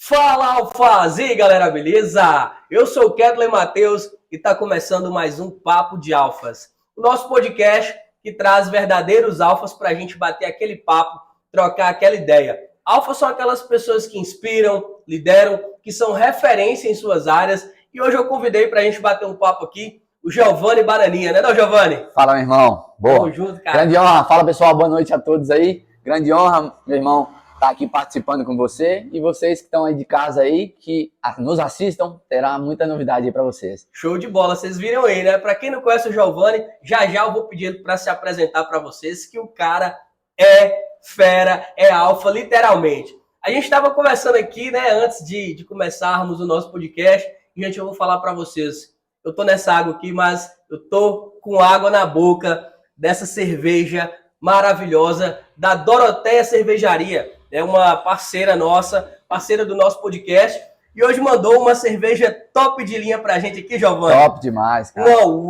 Fala, Alfaz! E aí, galera, beleza? Eu sou o Ketley Matheus e está começando mais um Papo de Alfas. O nosso podcast que traz verdadeiros alfas para a gente bater aquele papo, trocar aquela ideia. Alfas são aquelas pessoas que inspiram, lideram, que são referência em suas áreas. E hoje eu convidei para a gente bater um papo aqui o Giovanni Bananinha, né, não, Giovanni? Fala, meu irmão. Boa. Tamo junto, cara. Grande honra. Fala, pessoal. Boa noite a todos aí. Grande honra, meu irmão, estar aqui participando com você. E vocês que estão aí de casa aí, que nos assistam, terá muita novidade aí para vocês. Show de bola. Vocês viram aí, né? Para quem não conhece o Giovanni, já eu vou pedir ele para se apresentar para vocês, que o cara é fera, é alfa, literalmente. A gente estava conversando aqui, né, antes de começarmos o nosso podcast. E, gente, eu vou falar para vocês. Eu tô nessa água aqui, mas eu tô com água na boca dessa cerveja maravilhosa da Doroteia Cervejaria. É uma parceira nossa, parceira do nosso podcast. E hoje mandou uma cerveja top de linha pra gente aqui, Giovanni. Top demais, cara. Uma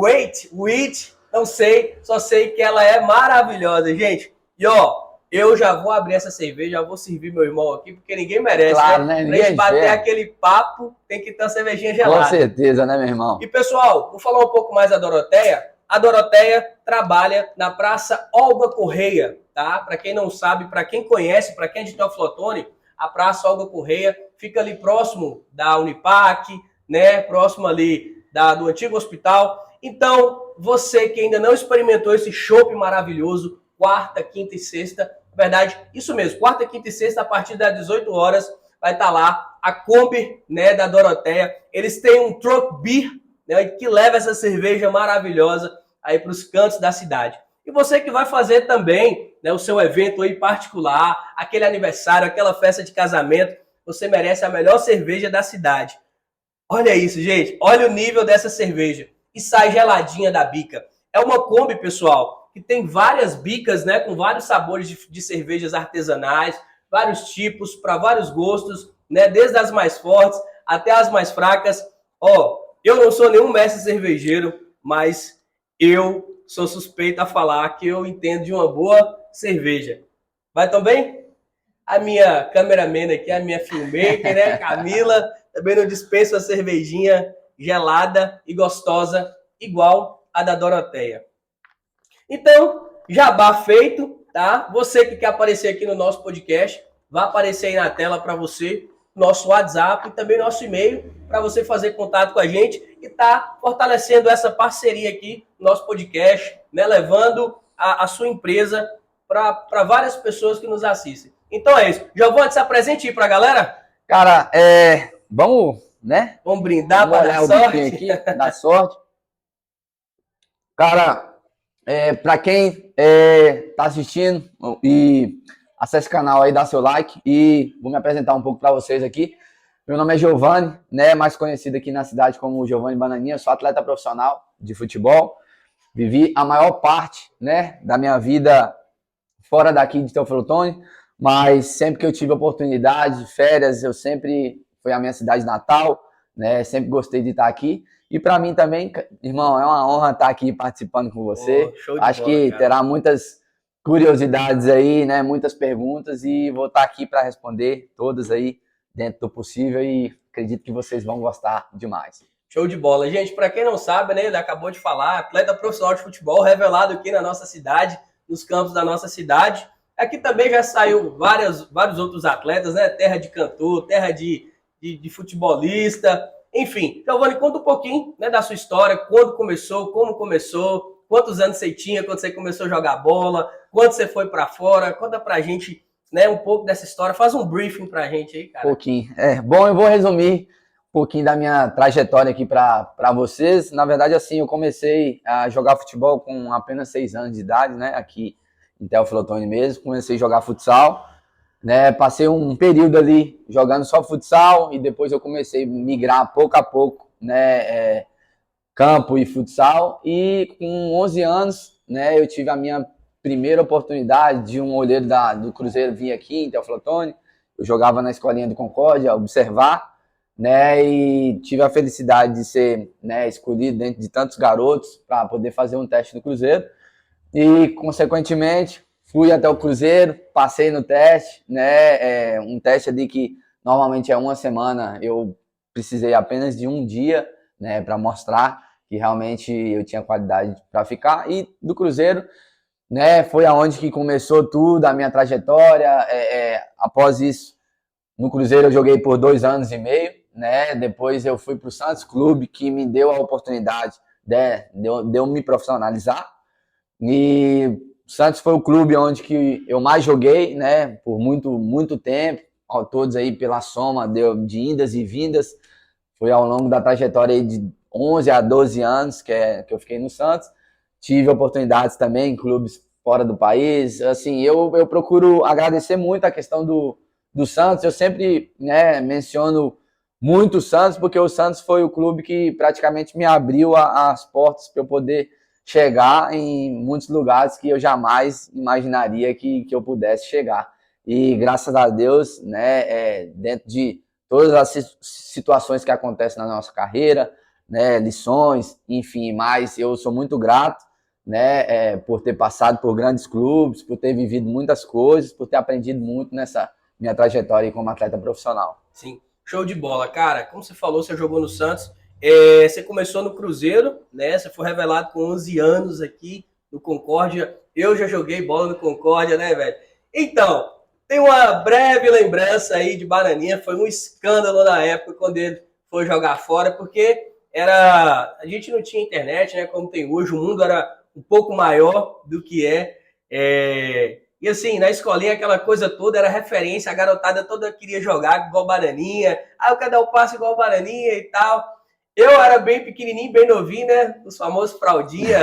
Wait, não sei, só sei que ela é maravilhosa, gente. E ó, eu já vou abrir essa cerveja, já vou servir meu irmão aqui, porque ninguém merece, claro, né? Pra gente bater aquele papo, tem que ter uma cervejinha gelada. Com certeza, né, meu irmão? E pessoal, vou falar um pouco mais da Doroteia. A Doroteia trabalha na Praça Olga Correia, tá? Para quem não sabe, para quem conhece, para quem é de Teoflotone, a Praça Olga Correia fica ali próximo da Unipac, né? Próximo ali do antigo hospital. Então, você que ainda não experimentou esse chopp maravilhoso, quarta, quinta e sexta, na verdade, isso mesmo, quarta, quinta e sexta, a partir das 18 horas, vai estar lá a Kombi, né, da Doroteia. Eles têm um truck beer, né, que leva essa cerveja maravilhosa aí para os cantos da cidade. E você que vai fazer também, né, o seu evento aí particular, aquele aniversário, aquela festa de casamento, você merece a melhor cerveja da cidade. Olha isso, gente. Olha o nível dessa cerveja. E sai geladinha da bica. É uma Kombi, pessoal, que tem várias bicas, né, com vários sabores de cervejas artesanais, vários tipos, para vários gostos, né, desde as mais fortes até as mais fracas. Ó, eu não sou nenhum mestre cervejeiro, mas eu sou suspeito a falar que eu entendo de uma boa cerveja. Vai também? A minha cameraman aqui, a minha filmmaker, né, Camila, também não dispensa uma cervejinha gelada e gostosa, igual a da Doroteia. Então, jabá feito, tá? Você que quer aparecer aqui no nosso podcast, vai aparecer aí na tela para você nosso WhatsApp e também nosso e-mail para você fazer contato com a gente e tá fortalecendo essa parceria aqui no nosso podcast, né? Levando a sua empresa para várias pessoas que nos assistem. Então é isso. Giovanni, se apresente aí para a galera. Cara, vamos, né? Vamos brindar para dar sorte. Aqui, dar sorte. Cara, para quem tá assistindo e acesse o canal aí, dá seu like e vou me apresentar um pouco para vocês aqui. Meu nome é Giovanni, né, mais conhecido aqui na cidade como Giovanni Bananinha. Sou atleta profissional de futebol. Vivi a maior parte, né, da minha vida fora daqui de Teoflotone, mas sempre que eu tive oportunidade, férias, eu sempre foi a minha cidade natal, né, sempre gostei de estar aqui. E para mim também, irmão, é uma honra estar aqui participando com você. Acho que terá muitas curiosidades aí, né? Muitas perguntas e vou estar aqui para responder todas aí dentro do possível e acredito que vocês vão gostar demais. Show de bola. Gente, para quem não sabe, né, ele acabou de falar, atleta profissional de futebol revelado aqui na nossa cidade, nos campos da nossa cidade. Aqui também já saiu vários outros atletas, né? Terra de cantor, terra de futebolista. Enfim, Giovanni, conta um pouquinho, né, da sua história, quando começou, como começou, quantos anos você tinha quando você começou a jogar bola, quando você foi para fora, conta pra gente, né, um pouco dessa história, faz um briefing pra gente aí, cara. Pouquinho. Bom, eu vou resumir um pouquinho da minha trajetória aqui para vocês. Na verdade, assim, eu comecei a jogar futebol com apenas 6 anos de idade, né, aqui em Teoflotone mesmo, comecei a jogar futsal. Né, passei um período ali jogando só futsal e depois eu comecei a migrar pouco a pouco, né, campo e futsal. E com 11 anos, né, eu tive a minha primeira oportunidade de um olheiro do Cruzeiro vir aqui em Teoflotone. Eu jogava na Escolinha do Concórdia, observar, né, e tive a felicidade de ser, né, escolhido dentro de tantos garotos para poder fazer um teste no Cruzeiro. E, consequentemente, fui até o Cruzeiro, passei no teste, né? Um teste ali que normalmente é uma semana, eu precisei apenas de um dia, né, para mostrar que realmente eu tinha qualidade para ficar. E do Cruzeiro, né, foi aonde que começou tudo, a minha trajetória. Após isso, no Cruzeiro eu joguei por 2 anos e meio, né? Depois eu fui para o Santos Clube, que me deu a oportunidade de eu me profissionalizar. E o Santos foi o clube onde que eu mais joguei, né? Por muito tempo, ao todos aí pela soma de indas e vindas. Foi ao longo da trajetória aí de 11 a 12 anos que eu fiquei no Santos. Tive oportunidades também em clubes fora do país. Assim, eu procuro agradecer muito a questão do Santos. Eu sempre, né, menciono muito o Santos, porque o Santos foi o clube que praticamente me abriu as portas para eu poder chegar em muitos lugares que eu jamais imaginaria que eu pudesse chegar. E graças a Deus, né, dentro de todas as situações que acontecem na nossa carreira, né, lições, enfim, mas eu sou muito grato, né, por ter passado por grandes clubes, por ter vivido muitas coisas, por ter aprendido muito nessa minha trajetória como atleta profissional. Sim, show de bola, cara. Como você falou, você jogou no Santos, você começou no Cruzeiro, né? Você foi revelado com 11 anos aqui no Concórdia. Eu já joguei bola no Concórdia, né, velho? Então, tem uma breve lembrança aí de Bananinha. Foi um escândalo na época quando ele foi jogar fora, porque a gente não tinha internet, né? Como tem hoje, o mundo era um pouco maior do que e assim, na escolinha, aquela coisa toda era referência, a garotada toda queria jogar igual Bananinha, eu quero dar o passe igual Bananinha e tal. Eu era bem pequenininho, bem novinho, né? Os famosos fraldinha.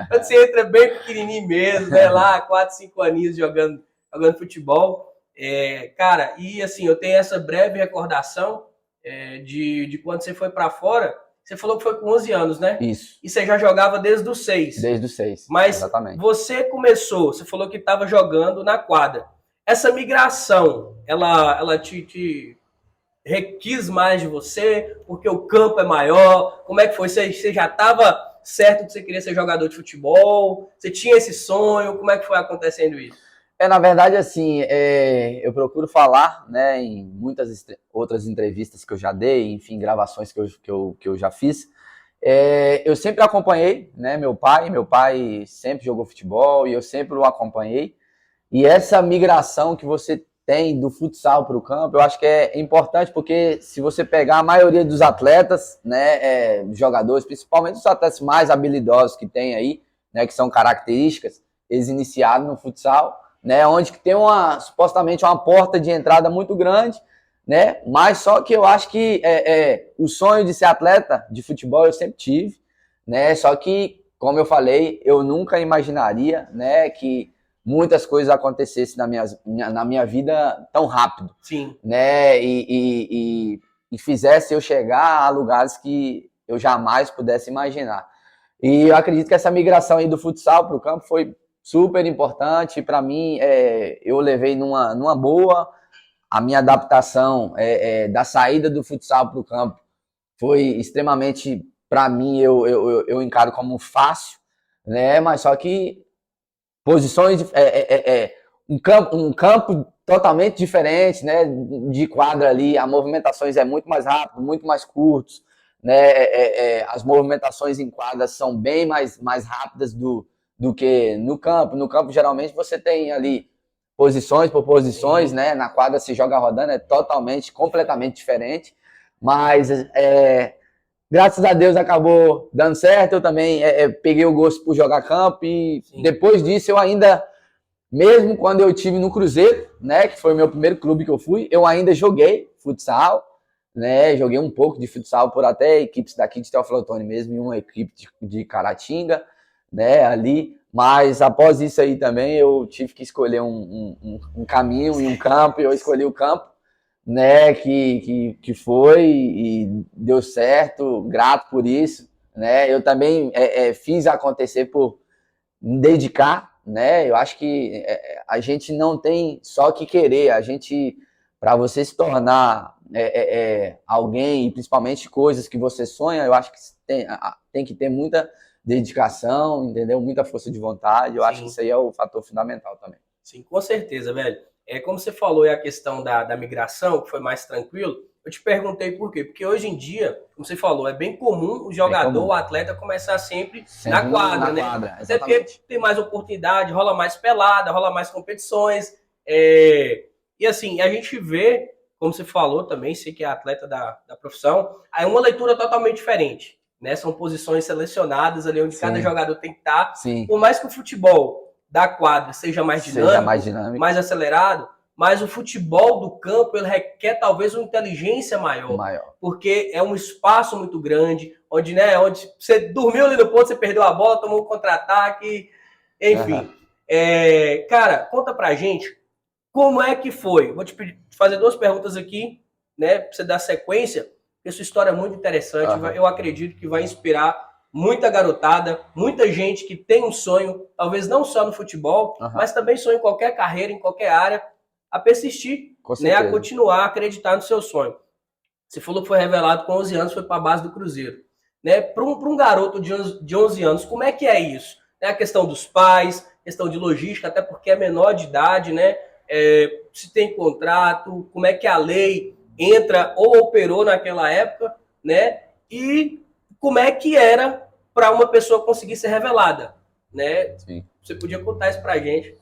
Quando você entra bem pequenininho mesmo, né? Lá, 4, 5 aninhos jogando futebol. Cara, e assim, eu tenho essa breve recordação de quando você foi para fora. Você falou que foi com 11 anos, né? Isso. E você já jogava desde os 6. Desde os 6, Mas exatamente. você começou, você falou que estava jogando na quadra. Essa migração, ela te requis mais de você, porque o campo é maior? Como é que foi? Você já estava certo que você queria ser jogador de futebol? Você tinha esse sonho? Como é que foi acontecendo isso? Na verdade, assim, eu procuro falar, né, em muitas outras entrevistas que eu já dei, enfim, gravações que eu já fiz. Eu sempre acompanhei, né, meu pai sempre jogou futebol e eu sempre o acompanhei. E essa migração que você tem do futsal para o campo, eu acho que é importante, porque se você pegar a maioria dos atletas, né, jogadores, principalmente os atletas mais habilidosos que tem aí, né, que são características, eles iniciaram no futsal, né, onde que tem supostamente uma porta de entrada muito grande, né, mas só que eu acho que o sonho de ser atleta de futebol eu sempre tive, né, só que, como eu falei, eu nunca imaginaria, né, que muitas coisas acontecessem na minha vida tão rápido. Sim. Né, e fizesse eu chegar a lugares que eu jamais pudesse imaginar. E eu acredito que essa migração aí do futsal para o campo foi super importante para mim. Eu levei numa boa. A minha adaptação da saída do futsal para o campo foi extremamente, para mim, eu encaro como fácil, né? Mas só que posições, um campo totalmente diferente, né? De quadra ali, as movimentações é muito mais rápido, muito mais curtos, né? As movimentações em quadra são bem mais rápidas do que no campo. No campo, geralmente, você tem ali posições por posições, né? Na quadra se joga rodando, é completamente diferente. Mas graças a Deus acabou dando certo. Eu também peguei o gosto por jogar campo e depois disso eu ainda, mesmo quando eu tive no Cruzeiro, né, que foi o meu primeiro clube que eu fui, eu ainda joguei futsal, né, joguei um pouco de futsal por até equipes daqui de Teófilo Otoni mesmo e uma equipe de Caratinga, né, ali. Mas após isso aí também eu tive que escolher um caminho e um campo, e eu escolhi o campo, né, que foi e deu certo, grato por isso, né. Eu também fiz acontecer por me dedicar, né. Eu acho que a gente não tem só que querer, a gente, para você se tornar alguém, e principalmente coisas que você sonha, eu acho que tem que ter muita dedicação, entendeu? Muita força de vontade. Eu acho que isso aí é o fator fundamental também. Sim, com certeza, velho. Como você falou, é a questão da migração, que foi mais tranquilo. Eu te perguntei por quê? Porque hoje em dia, como você falou, é bem comum o Bem jogador, comum. o atleta começar sempre na Sempre quadra, na né? quadra, Até porque exatamente. tem mais oportunidade, rola mais pelada, rola mais competições. E assim, a gente vê, como você falou também, sei que é atleta da profissão, aí uma leitura totalmente diferente, né? São posições selecionadas ali onde cada Sim, jogador tem que estar. sim. Por mais que o futebol da quadra seja mais Seja mais dinâmico, dinâmico, mais acelerado, mas o futebol do campo ele requer talvez uma inteligência maior, maior. porque é um espaço muito grande, onde, né, onde você dormiu ali no ponto, você perdeu a bola, tomou um contra-ataque, enfim. Uhum. Cara, conta pra gente como é que foi. Vou te fazer duas perguntas aqui, né, pra você dar sequência, porque sua história é muito interessante, Uhum. eu acredito que vai inspirar muita garotada, muita gente que tem um sonho, talvez não só no futebol, Uhum. mas também sonho em qualquer carreira, em qualquer área, a persistir, Com né, a certeza. continuar, a acreditar no seu sonho. Você falou que foi revelado com 11 anos, foi para a base do Cruzeiro. Né? Para um garoto de 11 anos, como é que é isso? É a questão dos pais, questão de logística, até porque é menor de idade, né? Se tem contrato, como é que a lei entra ou operou naquela época, né? E como é que era para uma pessoa conseguir ser revelada, né? Sim. Você podia contar isso para a gente?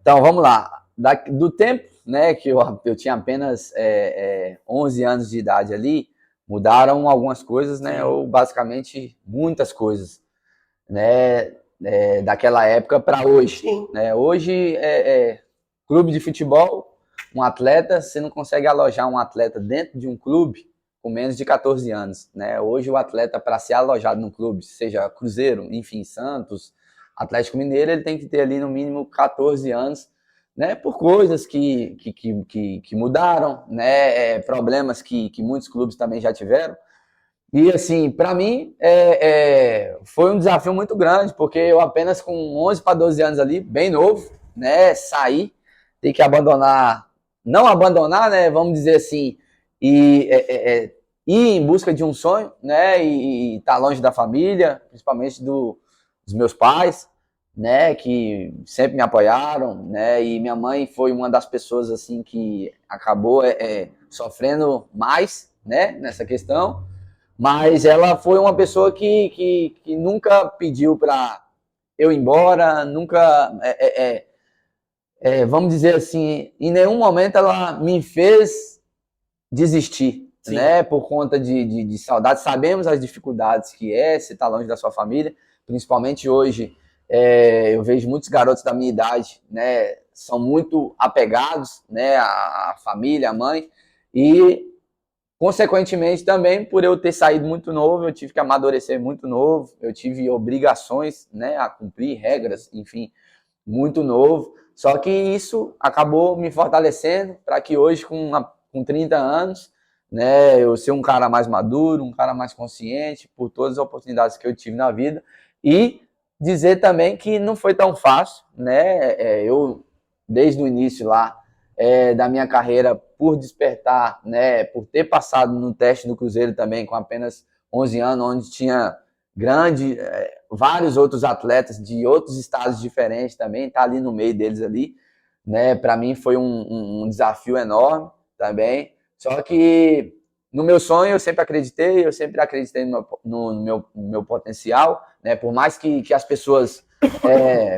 Então, vamos lá. Do tempo, né, que eu tinha apenas 11 anos de idade ali, mudaram algumas coisas, né, Sim. ou basicamente muitas coisas, né, daquela época para hoje. Sim. Né? Hoje, clube de futebol, um atleta, você não consegue alojar um atleta dentro de um clube com menos de 14 anos. Né? Hoje, o atleta, para ser alojado no clube, seja Cruzeiro, enfim, Santos, Atlético Mineiro, ele tem que ter ali no mínimo 14 anos, né, por coisas que mudaram, né, problemas que muitos clubes também já tiveram. E assim, para mim, foi um desafio muito grande, porque eu apenas com 11 para 12 anos ali, bem novo, né, saí, ter que abandonar, não abandonar, né, vamos dizer assim, e ir em busca de um sonho, né, e estar longe da família, principalmente dos meus pais, né, que sempre me apoiaram, né, e minha mãe foi uma das pessoas, assim, que acabou sofrendo mais, né, nessa questão, mas ela foi uma pessoa que nunca pediu para eu ir embora, nunca, vamos dizer assim, em nenhum momento ela me fez desistir, Sim. né? Por conta de saudade. Sabemos as dificuldades que você estar longe da sua família, principalmente hoje. Eu vejo muitos garotos da minha idade, né? São muito apegados, né? À família, à mãe, e consequentemente, também, por eu ter saído muito novo, eu tive que amadurecer muito novo, eu tive obrigações, né, a cumprir, regras, enfim, muito novo. Só que isso acabou me fortalecendo para que hoje, com 30 anos, né, eu ser um cara mais maduro, um cara mais consciente por todas as oportunidades que eu tive na vida. E dizer também que não foi tão fácil, né? Eu, desde o início lá, da minha carreira, por despertar, né, por ter passado no teste do Cruzeiro também com apenas 11 anos, onde tinha vários outros atletas de outros estados diferentes também, tá ali no meio deles ali, né, para mim foi um desafio enorme também, só que no meu sonho eu sempre acreditei no meu potencial, né, por mais que as pessoas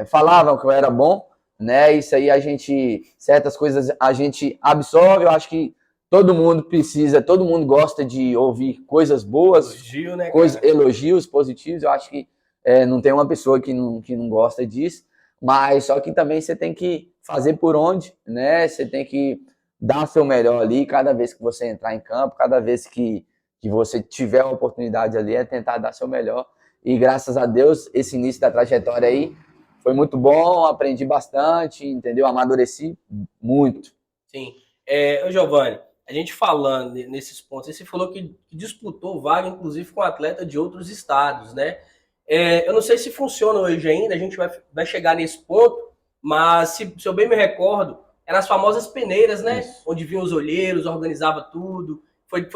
falavam que eu era bom, né? Isso aí certas coisas a gente absorve, eu acho que todo mundo precisa, todo mundo gosta de ouvir coisas boas, Elogio, né, elogios positivos, eu acho que não tem uma pessoa que não gosta disso, mas só que também você tem que fazer por onde, né? Você tem que dar o seu melhor ali, cada vez que você entrar em campo, cada vez que você tiver a oportunidade ali, é tentar dar seu melhor, e graças a Deus, esse início da trajetória aí, foi muito bom, aprendi bastante, entendeu? Amadureci muito. Sim. Giovanni, a gente falando nesses pontos, você falou que disputou vaga, inclusive, com atleta de outros estados, né? Eu não sei se funciona hoje ainda, a gente vai chegar nesse ponto, mas se eu bem me recordo, eram as famosas peneiras, né? Isso. Onde vinham os olheiros, organizava tudo. Foi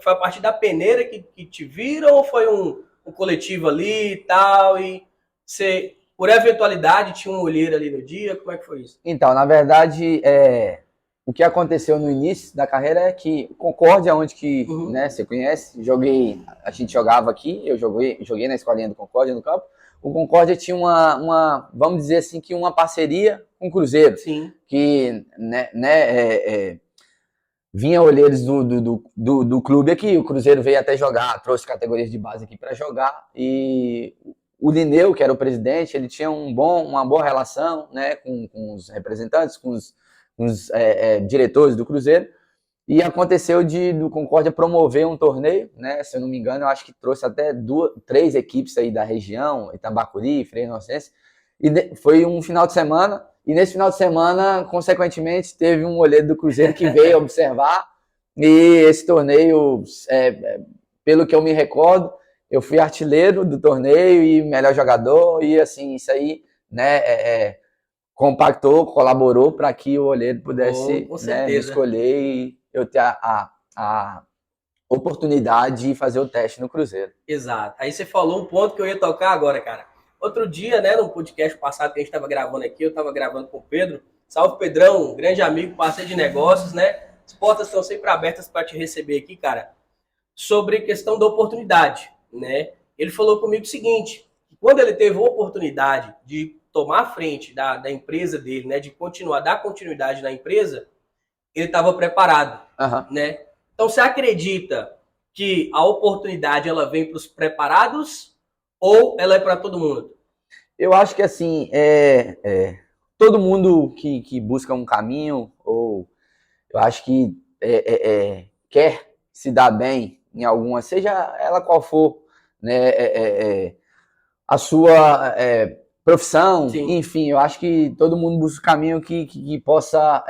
a partir da peneira que te viram ou foi um coletivo ali e tal? E você por eventualidade tinha um olheiro ali no dia? Como é que foi isso? Então, na verdade, o que aconteceu no início da carreira é que Concórdia, onde que, né, você conhece, a gente jogava aqui, eu joguei na escolinha do Concórdia no campo. O Concórdia tinha vamos dizer assim, que uma parceria com o Cruzeiro. Sim. Que, vinha olheiros do clube aqui, o Cruzeiro veio até jogar, trouxe categorias de base aqui para jogar, e o Lineu, que era o presidente, ele tinha uma boa relação, né, com os representantes, com os diretores do Cruzeiro, e aconteceu do Concórdia promover um torneio, né, se eu não me engano, eu acho que trouxe até 3 equipes aí da região, Itambacuri, Freio Inocêncio, e foi um final de semana. E nesse final de semana, consequentemente, teve um olheiro do Cruzeiro que veio observar. E esse torneio, pelo que eu me recordo, eu fui artilheiro do torneio e melhor jogador. E assim, isso aí, né, compactou, colaborou para que o olheiro pudesse, né, me escolher e eu ter a oportunidade de fazer o teste no Cruzeiro. Exato. Aí você falou um ponto que eu ia tocar agora, cara. Outro dia, né, no podcast passado que a gente estava gravando aqui, eu estava gravando com o Pedro. Salve, Pedrão, grande amigo, parceiro de negócios, né? As portas estão sempre abertas para te receber aqui, cara. Sobre questão da oportunidade, né? Ele falou comigo o seguinte, que quando ele teve a oportunidade de tomar a frente da empresa dele, né, de dar continuidade na empresa, ele estava preparado, né? Então, você acredita que a oportunidade ela vem para os preparados ou ela é para todo mundo? Eu acho que assim, todo mundo que busca um caminho, ou eu acho que quer se dar bem em alguma, seja ela qual for, né, a sua profissão, sim, enfim, eu acho que todo mundo busca um caminho que possa,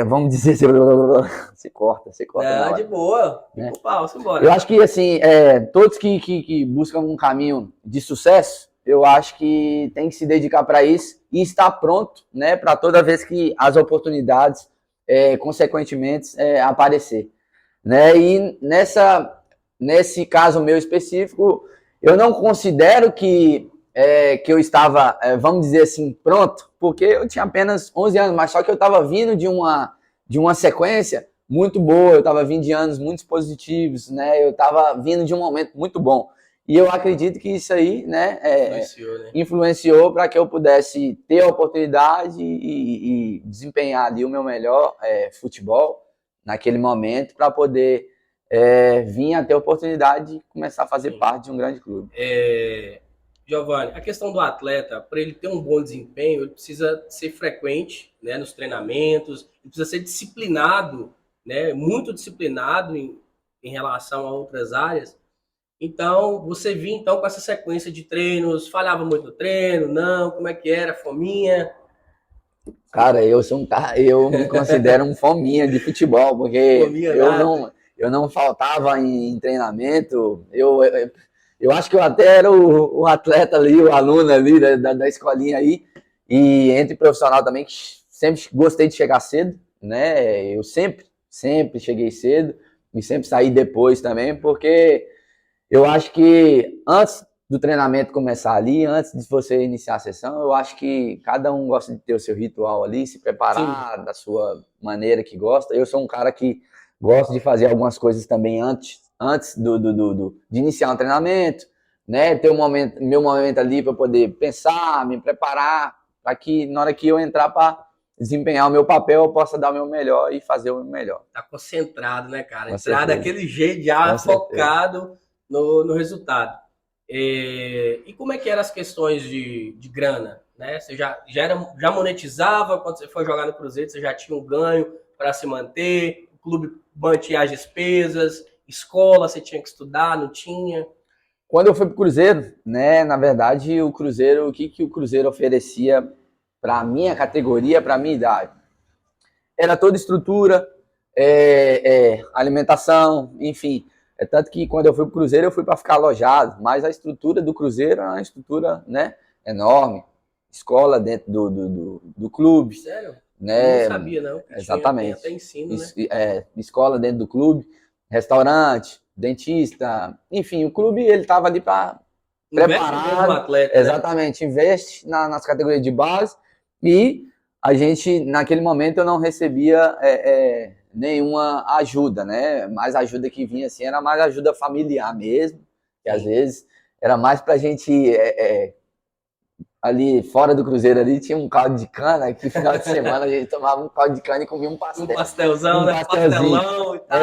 vamos dizer, você corta. Não, de boa, né? Embora. Eu acho que, assim, todos que buscam um caminho de sucesso, eu acho que tem que se dedicar para isso e estar pronto, né, para toda vez que as oportunidades, consequentemente, aparecer, né? E nesse caso meu específico, eu não considero que eu estava, vamos dizer assim, pronto, porque eu tinha apenas 11 anos, mas só que eu estava vindo de uma sequência muito boa, eu estava vindo de anos muito positivos, né? Eu estava vindo de um momento muito bom. E eu acredito que isso aí, né, influenciou para que eu pudesse ter a oportunidade e desempenhar ali o meu melhor futebol naquele momento para poder vir a ter a oportunidade de começar a fazer parte de um grande clube. Giovanni, a questão do atleta, para ele ter um bom desempenho, ele precisa ser frequente, né, nos treinamentos, ele precisa ser disciplinado, né, muito disciplinado em relação a outras áreas. Então, você vinha então com essa sequência de treinos, falhava muito no treino, não, como é que era, fominha? Cara, eu me considero um fominha de futebol, porque fominha eu não faltava em treinamento, eu acho que eu até era o atleta ali, o aluno ali da escolinha aí, e entre profissional também, que sempre gostei de chegar cedo, né? Eu sempre cheguei cedo e sempre saí depois também, porque eu acho que antes do treinamento começar ali, antes de você iniciar a sessão, eu acho que cada um gosta de ter o seu ritual ali, se preparar da sua maneira que gosta. Eu sou um cara que gosta de fazer algumas coisas também antes de iniciar um treinamento, né? Ter meu momento ali para poder pensar, me preparar, para que na hora que eu entrar para desempenhar o meu papel, eu possa dar o meu melhor e fazer o meu melhor. Tá concentrado, né, cara? Entrar daquele jeito, já focado no resultado. E como é que eram as questões de grana? Né? Você já monetizava quando você foi jogar no Cruzeiro, você já tinha um ganho para se manter, o clube mantinha as despesas, escola, você tinha que estudar, não tinha? Quando eu fui pro Cruzeiro, né, na verdade, o que o Cruzeiro oferecia para a minha categoria, para a minha idade? Era toda estrutura, alimentação, enfim. Tanto que quando eu fui pro Cruzeiro, eu fui para ficar alojado, mas a estrutura do Cruzeiro era uma estrutura, né, enorme. Escola dentro do clube. Sério? Né? Eu não sabia, não. Exatamente. Até ensino, né? Escola dentro do clube, restaurante, dentista, enfim, o clube ele estava ali para preparado. No atleta, né? Exatamente, investe nas categorias de base e a gente, naquele momento, eu não recebia nenhuma ajuda, né? Mais ajuda que vinha assim, era mais ajuda familiar mesmo, que às vezes era mais pra gente ali fora do Cruzeiro ali tinha um caldo de cana, que final de semana a gente tomava um caldo de cana e comia um pastel. Um pastelzão, Um né? pastelzinho. Pastelão e tal.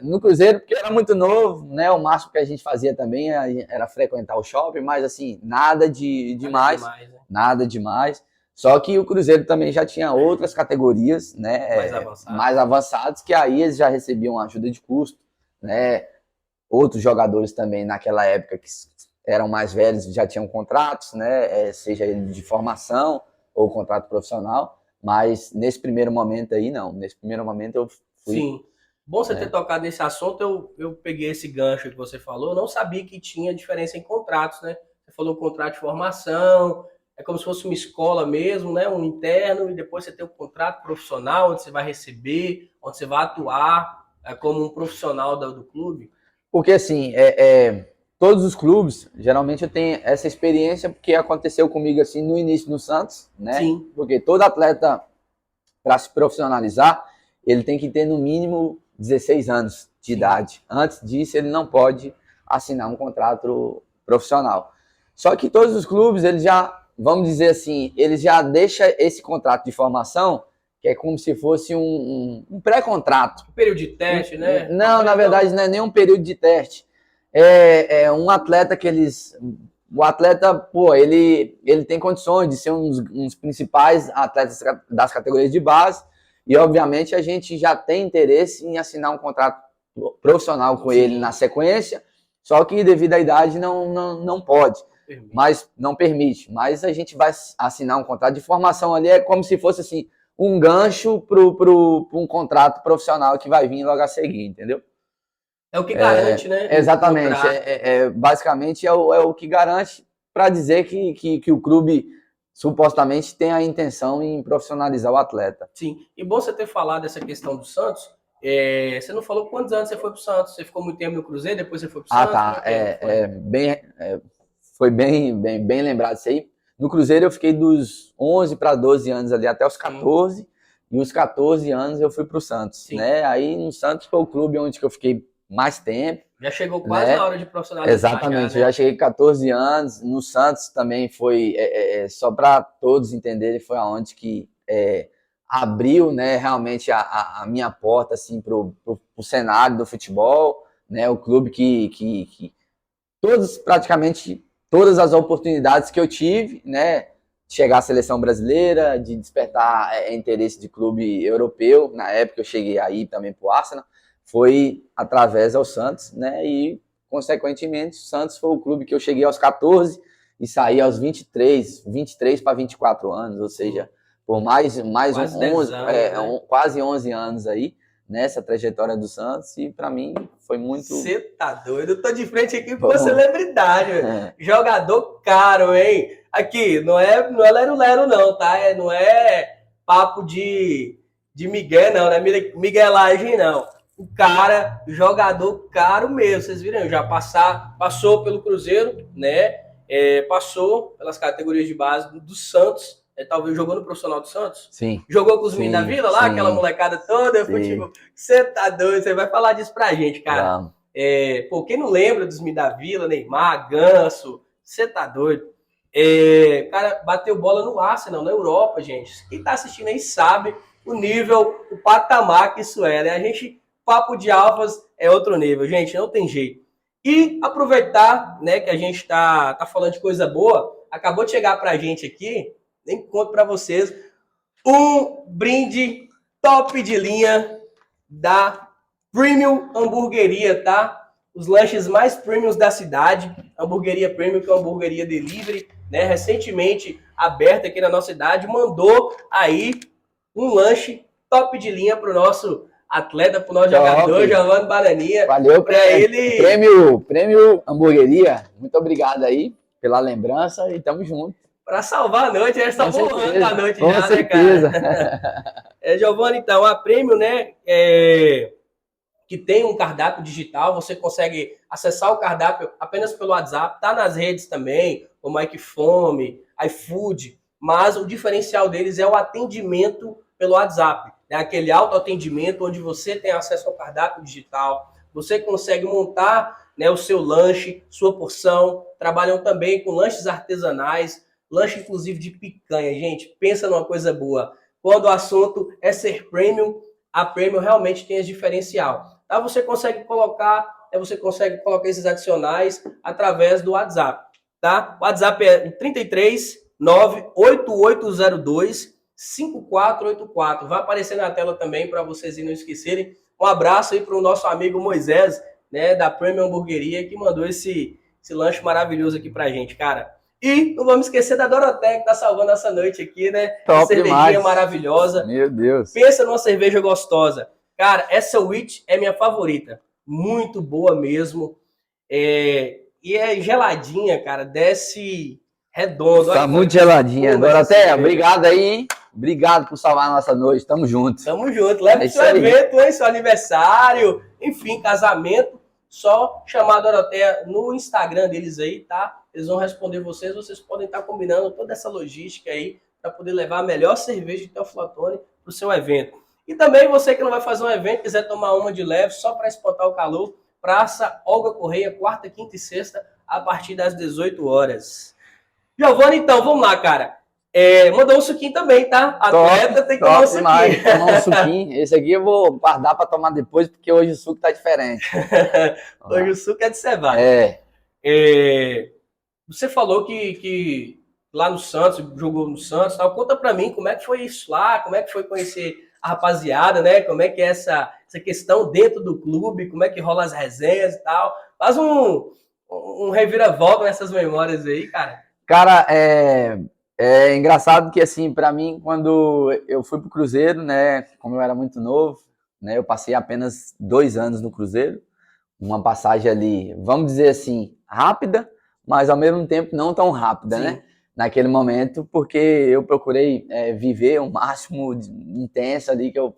No Cruzeiro, porque era muito novo, né? O máximo que a gente fazia também era frequentar o shopping, mas assim, nada demais, Né? nada demais. Só que o Cruzeiro também já tinha outras categorias, né? Mais avançadas, que aí eles já recebiam ajuda de custo, né? Outros jogadores também naquela época que eram mais velhos já tinham contratos, né? Seja ele de formação ou contrato profissional, mas nesse primeiro momento aí não. Nesse primeiro momento eu fui. Sim. Bom você ter tocado nesse assunto, eu peguei esse gancho que você falou, eu não sabia que tinha diferença em contratos, né? Você falou contrato de formação, é como se fosse uma escola mesmo, né? Um interno, e depois você tem o contrato profissional, onde você vai receber, onde você vai atuar como um profissional do clube. Porque assim, todos os clubes, geralmente eu tenho essa experiência, porque aconteceu comigo assim no início no Santos, né? Sim. Porque todo atleta, para se profissionalizar, ele tem que ter no mínimo 16 anos de idade. Antes disso, ele não pode assinar um contrato profissional. Só que todos os clubes, eles já, vamos dizer assim, eles já deixam esse contrato de formação, que é como se fosse um pré-contrato. Um período de teste, né? Não, na verdade, não é nem um período de teste. É um atleta que eles... O atleta, pô, ele tem condições de ser um dos principais atletas das categorias de base e, obviamente, a gente já tem interesse em assinar um contrato profissional com ele na sequência, só que devido à idade não pode, mas não permite. Mas a gente vai assinar um contrato de formação ali, é como se fosse assim, um gancho para um contrato profissional que vai vir logo a seguir, entendeu? É o que garante, né? Exatamente. Basicamente é o que garante para dizer que o clube supostamente tem a intenção em profissionalizar o atleta. Sim. E bom você ter falado dessa questão do Santos. Você não falou quantos anos você foi para o Santos? Você ficou muito tempo no Cruzeiro, depois você foi para o Santos? Tá. Foi bem lembrado isso aí. No Cruzeiro eu fiquei dos 11 para 12 anos ali, até os 14. E os 14 anos eu fui para o Santos, né? Aí no Santos foi o clube onde que eu fiquei mais tempo. Já chegou quase na hora de profissionalizar. Exatamente, já cheguei com 14 anos. No Santos também foi, só para todos entenderem, foi aonde que abriu, né, realmente a minha porta assim, pro cenário do futebol, né? O clube que praticamente todas as oportunidades que eu tive, né? Chegar à seleção brasileira, de despertar interesse de clube europeu. Na época eu cheguei aí também para o Arsenal, foi através ao Santos, né? E, consequentemente, o Santos foi o clube que eu cheguei aos 14 e saí aos 23 para 24 anos, ou seja, por mais quase 11 anos, quase 11 anos aí, nessa trajetória do Santos, e para mim foi muito... Você tá doido? Eu tô de frente aqui com celebridade, jogador caro, hein? Aqui, não é lero-lero não, tá? Não é papo de Miguel não, não é miguelagem não. O cara, jogador caro mesmo, vocês viram? Já passou pelo Cruzeiro, né? Passou pelas categorias de base do Santos. Talvez jogou no profissional do Santos? Sim. Jogou com os meninos da Vila lá, aquela molecada toda, futebol. Você tá doido, você vai falar disso pra gente, cara. Quem não lembra dos meninos da Vila, Neymar, Ganso, você tá doido. Cara, bateu bola no Arsenal, na Europa, gente. Quem tá assistindo aí sabe o nível, o patamar que isso é, né? A gente, papo de alfas é outro nível, gente, não tem jeito. E aproveitar, né, que a gente tá falando de coisa boa, acabou de chegar pra gente aqui, nem conto para vocês, um brinde top de linha da Premium Hamburgueria, tá? Os lanches mais premiums da cidade, Hamburgueria Premium, que é uma hamburgueria delivery, né? Recentemente aberta aqui na nossa cidade, mandou aí um lanche top de linha pro nosso atleta, pro nosso jogador, Giovanni Bananinha. Valeu para ele. Prêmio Hamburgueria, muito obrigado aí pela lembrança e tamo junto. Para salvar a noite, essa borrando a noite já, certeza. Né, cara? Giovanni, então, a Prêmio, né, que tem um cardápio digital, você consegue acessar o cardápio apenas pelo WhatsApp, tá nas redes também, como iFome, iFood, mas o diferencial deles é o atendimento pelo WhatsApp, né? Aquele autoatendimento onde você tem acesso ao cardápio digital, você consegue montar, né, o seu lanche, sua porção, trabalham também com lanches artesanais, lanche inclusive de picanha, gente, pensa numa coisa boa. Quando o assunto é ser premium, a Premium realmente tem esse diferencial. Tá? Você consegue colocar esses adicionais através do WhatsApp. Tá? O WhatsApp é 33 98802 5484. Vai aparecer na tela também para vocês não esquecerem. Um abraço aí para o nosso amigo Moisés, né, da Premium Hamburgueria, que mandou esse lanche maravilhoso aqui pra gente, cara. E não vamos esquecer da Doroteia, que tá salvando essa noite aqui, né? Top cervejinha demais. Maravilhosa. Meu Deus. Pensa numa cerveja gostosa. Cara, essa Witch é minha favorita. Muito boa mesmo. E é geladinha, cara. Desce redondo. Tá muito geladinha. Doroteia, obrigado aí, hein? Obrigado por salvar a nossa noite. Tamo junto. Tamo junto. Leva pro seu evento, hein? Seu aniversário, enfim, casamento. Só chamar a Doroteia no Instagram deles aí, tá? Eles vão responder vocês. Vocês podem estar combinando toda essa logística aí para poder levar a melhor cerveja de Teoflotone pro seu evento. E também você que não vai fazer um evento, quiser tomar uma de leve só para espantar o calor, Praça Olga Correia, quarta, quinta e sexta, a partir das 18 horas. Giovanni, então, vamos lá, cara. Mandou um suquinho também, tá? Atleta tem que tomar um suquinho. Demais, tomar um suquinho. Esse aqui eu vou guardar para tomar depois, porque hoje o suco tá diferente. Hoje o suco é de cevada. Você falou que lá no Santos, jogou no Santos, tal. Conta pra mim como é que foi isso lá, como é que foi conhecer a rapaziada, né? Como é que é essa questão dentro do clube, como é que rola as resenhas e tal. Faz um reviravolta nessas memórias aí, cara. Cara, é engraçado que, assim, pra mim, quando eu fui pro Cruzeiro, né, como eu era muito novo, né, eu passei apenas 2 anos no Cruzeiro, uma passagem ali, vamos dizer assim, rápida, mas ao mesmo tempo não tão rápida, sim, né? Naquele momento, porque eu procurei viver o máximo intenso ali que eu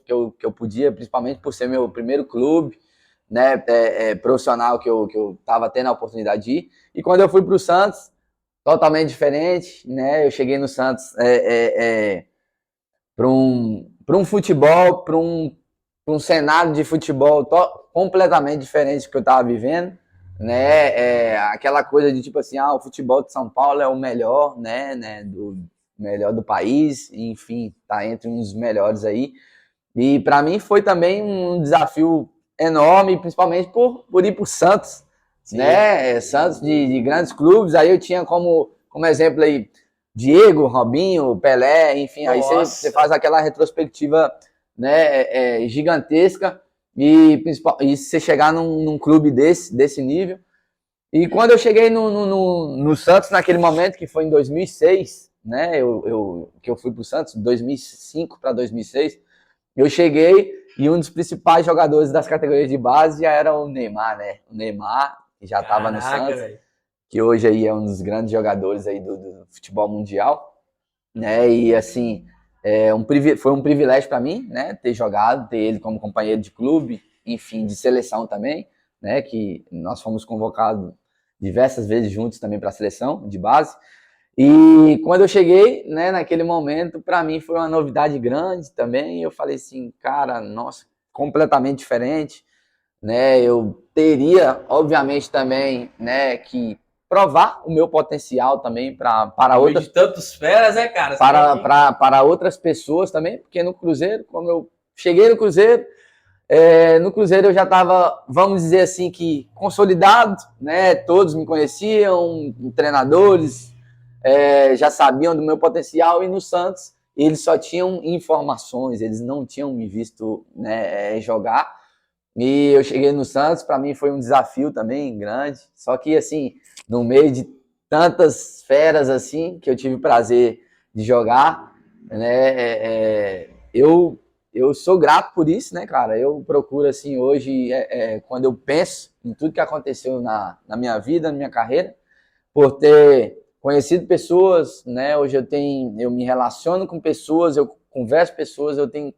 podia, principalmente por ser meu primeiro clube, né, profissional que eu tava tendo a oportunidade de ir. E quando eu fui pro Santos, totalmente diferente, né? Eu cheguei no Santos para um futebol, para um cenário de futebol completamente diferente do que eu estava vivendo, né? Aquela coisa de tipo assim, o futebol de São Paulo é o melhor, né? Do melhor do país, enfim, tá entre uns melhores aí. E para mim foi também um desafio enorme, principalmente por ir para o Santos. Sim. Né? Santos de grandes clubes, aí eu tinha como exemplo aí Diego, Robinho, Pelé, enfim, nossa, aí você faz aquela retrospectiva, né, gigantesca e você chegar num clube desse nível. E quando eu cheguei no Santos naquele momento, que foi em 2006, né, que eu fui pro Santos, 2005 para 2006, eu cheguei e um dos principais jogadores das categorias de base já era o Neymar, né? O Neymar já estava no Santos, véio, que hoje aí é um dos grandes jogadores aí do futebol mundial, né? E assim, foi um privilégio para mim, né? Ter jogado, ter ele como companheiro de clube, enfim, de seleção também, né? Que nós fomos convocados diversas vezes juntos também para a seleção de base. E quando eu cheguei, né, naquele momento, para mim foi uma novidade grande também. Eu falei assim, cara, nossa, completamente diferente, né? Eu teria, obviamente, também, né, que provar o meu potencial também para outras, de tantos feras, né, cara? Para outras pessoas também, porque no Cruzeiro, como eu cheguei no Cruzeiro eu já estava, vamos dizer assim, que consolidado, né? Todos me conheciam, treinadores já sabiam do meu potencial, e no Santos eles só tinham informações, eles não tinham me visto, né, jogar. E eu cheguei no Santos, para mim foi um desafio também grande, só que assim, no meio de tantas feras assim, que eu tive o prazer de jogar, né, eu sou grato por isso, né, cara? Eu procuro, assim, hoje, quando eu penso em tudo que aconteceu na minha vida, na minha carreira, por ter conhecido pessoas, né? Hoje eu me relaciono com pessoas, eu converso com pessoas, eu tenho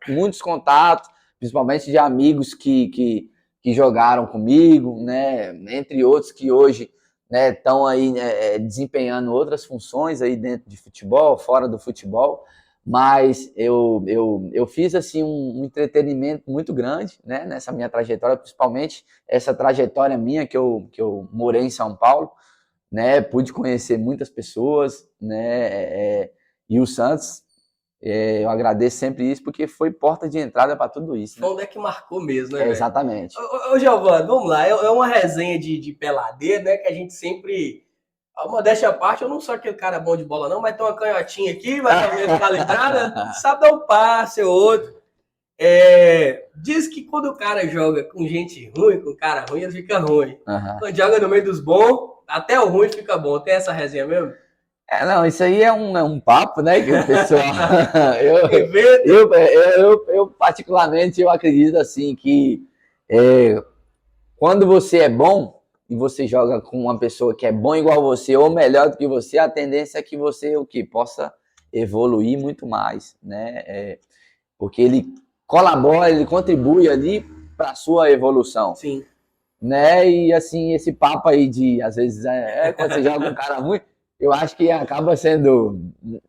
muitos contatos, principalmente de amigos que jogaram comigo, né? Entre outros que hoje, né, estão aí desempenhando outras funções aí dentro de futebol, fora do futebol, mas eu fiz assim um entretenimento muito grande, né, nessa minha trajetória, principalmente essa trajetória minha que eu morei em São Paulo, né, pude conhecer muitas pessoas, né, e o Santos, eu agradeço sempre isso, porque foi porta de entrada para tudo isso, né? Foi onde é que marcou mesmo, né, velho? Exatamente. Ô, Giovanni, vamos lá. É uma resenha de peladeiro, né? Que a gente sempre. A modéstia à parte, eu não sou aquele cara bom de bola, não, mas tem uma canhotinha aqui, vai dar uma calibrada, sabe dar um passe ou outro. Diz que quando o cara joga com gente ruim, com cara ruim, ele fica ruim. Uhum. Quando joga no meio dos bons, até o ruim fica bom. Tem essa resenha mesmo? Não, isso aí é um papo, né, que o pessoal... eu particularmente, eu acredito assim que quando você é bom e você joga com uma pessoa que é bom igual você ou melhor do que você, a tendência é que você possa evoluir muito mais, né? Porque ele colabora, ele contribui ali para a sua evolução. Sim. Né? E assim, esse papo aí de, às vezes, quando você joga um cara ruim, eu acho que acaba sendo,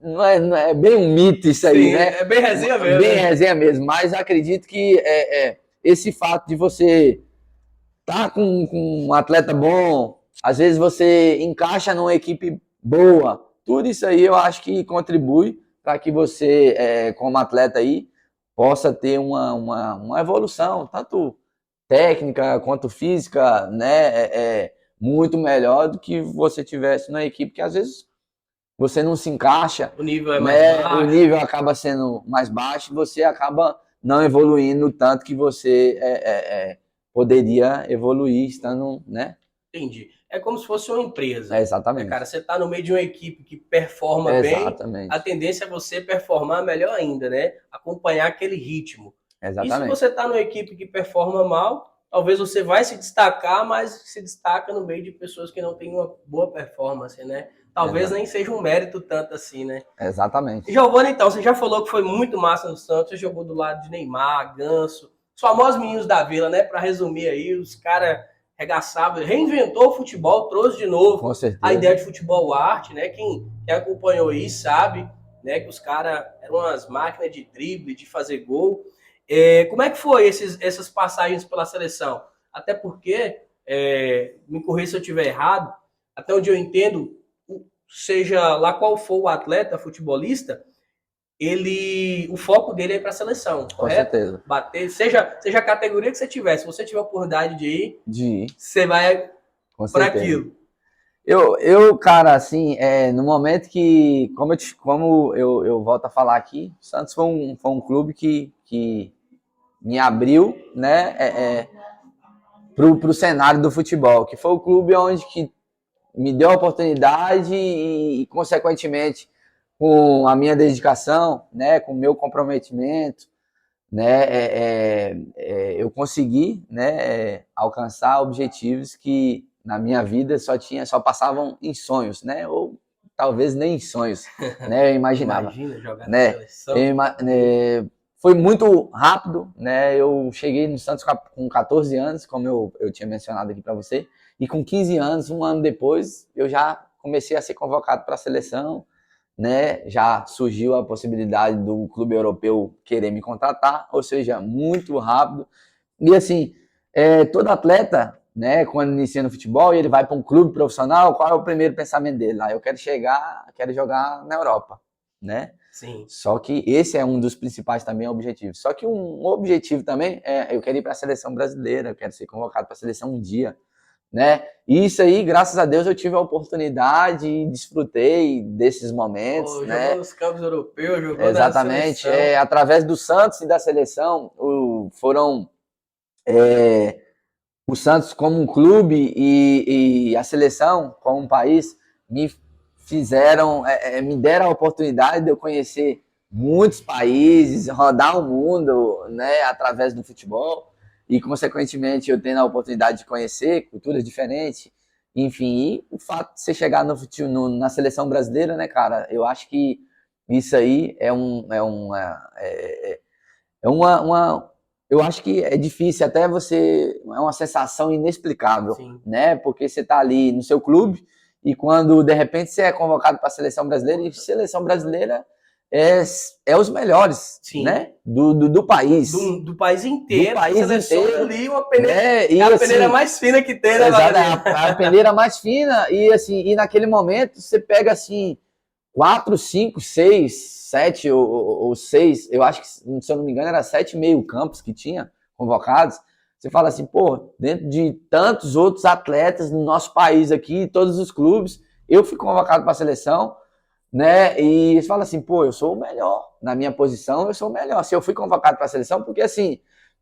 não é bem um mito isso aí, Sim, né? é bem resenha mesmo. Bem resenha mesmo, mas acredito que esse fato de você estar com um atleta bom, às vezes você encaixa numa equipe boa, tudo isso aí eu acho que contribui para que você, como atleta aí, possa ter uma evolução, tanto técnica quanto física, né, muito melhor do que você tivesse na equipe, que às vezes você não se encaixa, o nível é né, mais baixo. o nível acaba sendo mais baixo, você acaba não evoluindo tanto que você poderia evoluir estando, né? Entendi. É como se fosse uma empresa. Exatamente. Cara, você está no meio de uma equipe que performa bem, a tendência é você performar melhor ainda, né? Acompanhar aquele ritmo. Exatamente. E se você está numa equipe que performa mal, talvez você vai se destacar, mas se destaca no meio de pessoas que não têm uma boa performance, né? Talvez nem seja um mérito tanto assim, né? Exatamente. Giovanni, então, você já falou que foi muito massa no Santos, você jogou do lado de Neymar, Ganso, os famosos meninos da Vila, né? Para resumir aí, os caras regaçavam, reinventou o futebol, trouxe de novo a ideia de futebol arte, né? Quem acompanhou aí sabe, né? Que os caras eram umas máquinas de drible, de fazer gol. Como é que foi essas passagens pela seleção? Até porque, me corrija se eu estiver errado, até onde eu entendo, seja lá qual for o atleta futebolista, o foco dele é ir para a seleção, correto? Com certeza. Bater, seja a categoria que você tiver, se você tiver a oportunidade de ir, você vai para aquilo. Cara, assim, no momento que, como eu volto a falar aqui, o Santos foi um clube que me abriu, né, pro cenário do futebol, que foi o clube onde que me deu a oportunidade e, consequentemente, com a minha dedicação, né, com o meu comprometimento, né, eu consegui, né, alcançar objetivos que na minha vida só passavam em sonhos, né, ou talvez nem em sonhos, né, eu imaginava. Imagina jogar né, na seleção. Foi muito rápido, né, eu cheguei no Santos com 14 anos, como eu tinha mencionado aqui para você, e com 15 anos, um ano depois, eu já comecei a ser convocado para a seleção, né? Já surgiu a possibilidade do clube europeu querer me contratar, ou seja, muito rápido. E assim, todo atleta, né, quando inicia no futebol e ele vai para um clube profissional, qual é o primeiro pensamento dele? Eu quero jogar na Europa, né? Sim. Só que esse é um dos principais também objetivos. Só que um objetivo também eu quero ir para a seleção brasileira, eu quero ser convocado para a seleção um dia, né? E isso aí, graças a Deus, eu tive a oportunidade e desfrutei desses momentos, né? Jogou nos campos europeus, jogou Exatamente. na seleção. Através do Santos e da seleção, foram o Santos como um clube e a seleção como um país me deram a oportunidade de eu conhecer muitos países, rodar o mundo, né, através do futebol. E, consequentemente, eu tendo a oportunidade de conhecer culturas diferentes, enfim, e o fato de você chegar na seleção brasileira, né, cara, eu acho que isso aí é uma eu acho que é difícil, até você, é uma sensação inexplicável, Sim. né? Porque você tá ali no seu clube e quando de repente você é convocado para a seleção brasileira, e seleção brasileira é os melhores, Sim. né? Do país. Do país inteiro. Do país inteiro. Ali, uma peneira, Né? E, é a assim, peneira mais fina que tem, né, exato, Wagner? a peneira mais fina, e assim, e naquele momento você pega assim, 4, 5, 6, 7 ou 6, eu acho que, se eu não me engano, era 7 meio-campos que tinha convocados. Você fala assim, pô, dentro de tantos outros atletas no nosso país aqui, todos os clubes, eu fui convocado para a seleção, né? E você fala assim, pô, eu sou o melhor. Na minha posição, eu sou o melhor. Se eu fui convocado para a seleção, porque assim,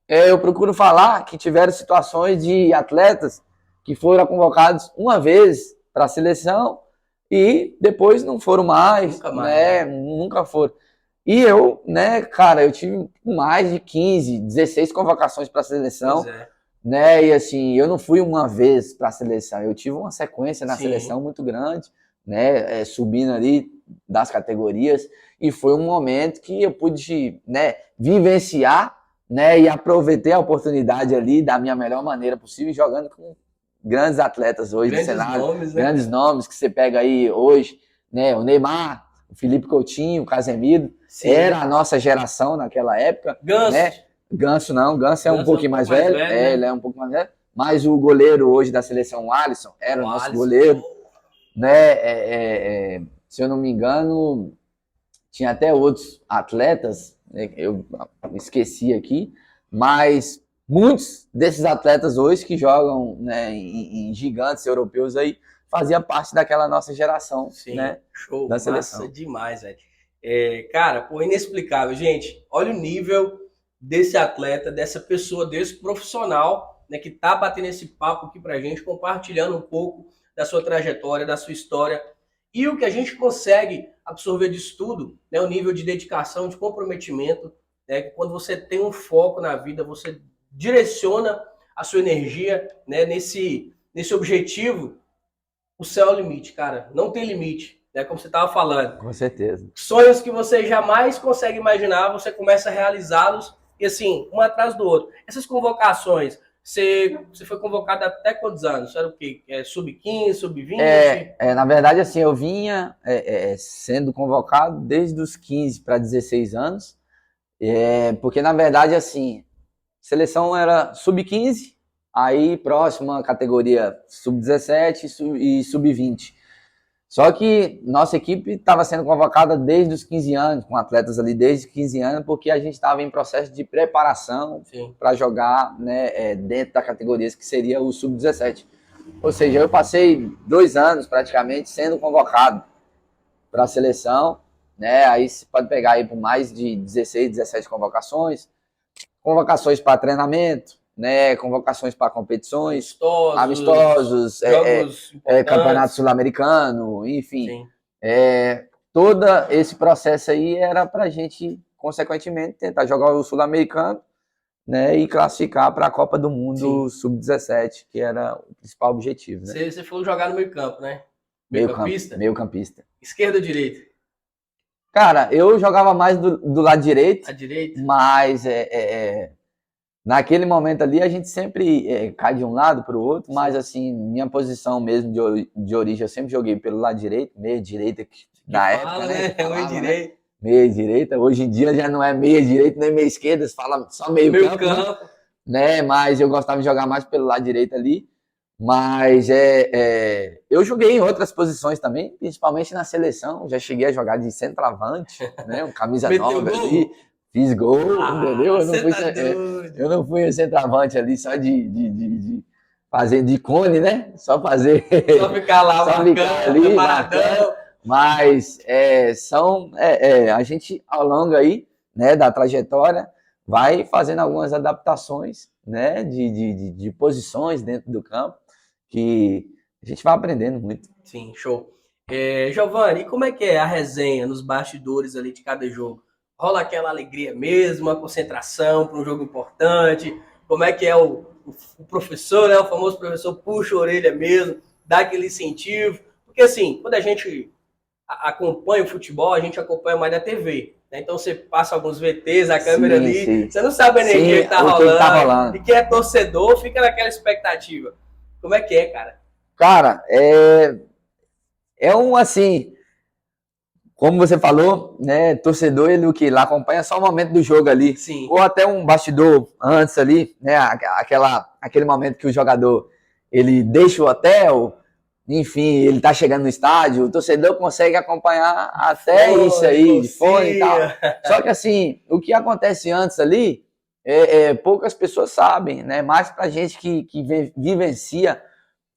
eu procuro falar que tiveram situações de atletas que foram convocados uma vez para a seleção e depois não foram mais, Nunca mais, né? Nunca foram. E eu, né, cara, eu tive mais de 15, 16 convocações para a seleção, Pois é. né? E assim, eu não fui uma vez para a seleção, eu tive uma sequência na Sim. seleção muito grande, né? Subindo ali das categorias, e foi um momento que eu pude, né, vivenciar, né, e aproveitei a oportunidade ali da minha melhor maneira possível, jogando com grandes atletas hoje do cenário, Nomes, né? grandes nomes que você pega aí hoje, né, o Neymar, o Felipe Coutinho, o Casemiro, Sim. era a nossa geração naquela época. Ganso. Né? Ganso não, Ganso é um pouquinho mais velho, né? ele é um pouco mais velho, mas o goleiro hoje da seleção, o Alisson, era o nosso Alisson, goleiro, né? Se eu não me engano, tinha até outros atletas, né, eu esqueci aqui, mas muitos desses atletas hoje que jogam, né, em gigantes europeus aí, fazia parte daquela nossa geração. Sim, né, show, da seleção. massa demais, velho. Cara, pô, inexplicável. Gente, olha o nível desse atleta, dessa pessoa, desse profissional, né, que tá batendo esse papo aqui pra gente, compartilhando um pouco da sua trajetória, da sua história. E o que a gente consegue absorver disso tudo, né, o nível de dedicação, de comprometimento, né, que quando você tem um foco na vida, você direciona a sua energia, né, nesse objetivo, o céu é o limite, cara. Não tem limite, né, como você estava falando. Com certeza. Sonhos que você jamais consegue imaginar, você começa a realizá-los, e assim, um atrás do outro. Essas convocações, você foi convocado até quantos anos? Era o quê? Sub-15, sub-20? Na verdade, assim, eu vinha sendo convocado desde os 15 para 16 anos, porque, na verdade, assim, seleção era sub-15, aí próxima categoria sub-17 e sub-20. Só que nossa equipe estava sendo convocada desde os 15 anos, com atletas ali desde os 15 anos, porque a gente estava em processo de preparação para jogar, né, dentro da categoria que seria o sub-17. Ou seja, eu passei 2 anos praticamente sendo convocado para a seleção, né? Aí você pode pegar aí por mais de 16, 17 convocações para treinamento, né? Convocações para competições, amistosos, campeonato sul-americano, enfim. Todo esse processo aí era para a gente, consequentemente, tentar jogar o sul-americano, né, e classificar para a Copa do Mundo sub-17, que era o principal objetivo. Né? Você falou jogar no meio campo, né? Meio-campista? Meio-campista. Esquerda ou direita? Cara, eu jogava mais do lado direito. A direita? Mas naquele momento ali a gente sempre cai de um lado para o outro, mas assim, minha posição mesmo de origem, eu sempre joguei pelo lado direito, meia direita, na época, né? Meia direita. Meia direita, hoje em dia já não é meia direita nem meia esquerda, se fala só meio campo. Né? Mas eu gostava de jogar mais pelo lado direito ali. Mas eu joguei em outras posições também, principalmente na seleção. Já cheguei a jogar de centroavante, né? Um camisa 9 ali. Fiz gol, entendeu? Eu não fui centroavante ali só de fazer de cone, né? Só fazer. Só ficar lá, só ficar ali, marcando. Mas a gente, ao longo aí, né, da trajetória, vai fazendo algumas adaptações, né, de posições dentro do campo, que a gente vai aprendendo muito. Sim, show. Giovanni, e como é que é a resenha nos bastidores ali de cada jogo? Rola aquela alegria mesmo, a concentração para um jogo importante? Como é que é o professor, né, o famoso professor puxa a orelha mesmo, dá aquele incentivo? Porque assim, quando a gente acompanha o futebol, a gente acompanha mais da TV. né? Então você passa alguns VTs, a câmera Sim, ali, sim. você não sabe a energia Sim, que tá o que tá rolando. rolando. E quem é torcedor fica naquela expectativa. Como é que é, cara? Cara, é um assim, como você falou, né? Torcedor, ele o que lá acompanha só o momento do jogo ali, Sim. ou até um bastidor antes ali, né? Aquele momento que o jogador ele deixa o hotel, enfim, ele tá chegando no estádio, o torcedor consegue acompanhar até isso aí, de fone e tal. Só que assim, o que acontece antes ali, poucas pessoas sabem, né? Mais pra gente que vivencia,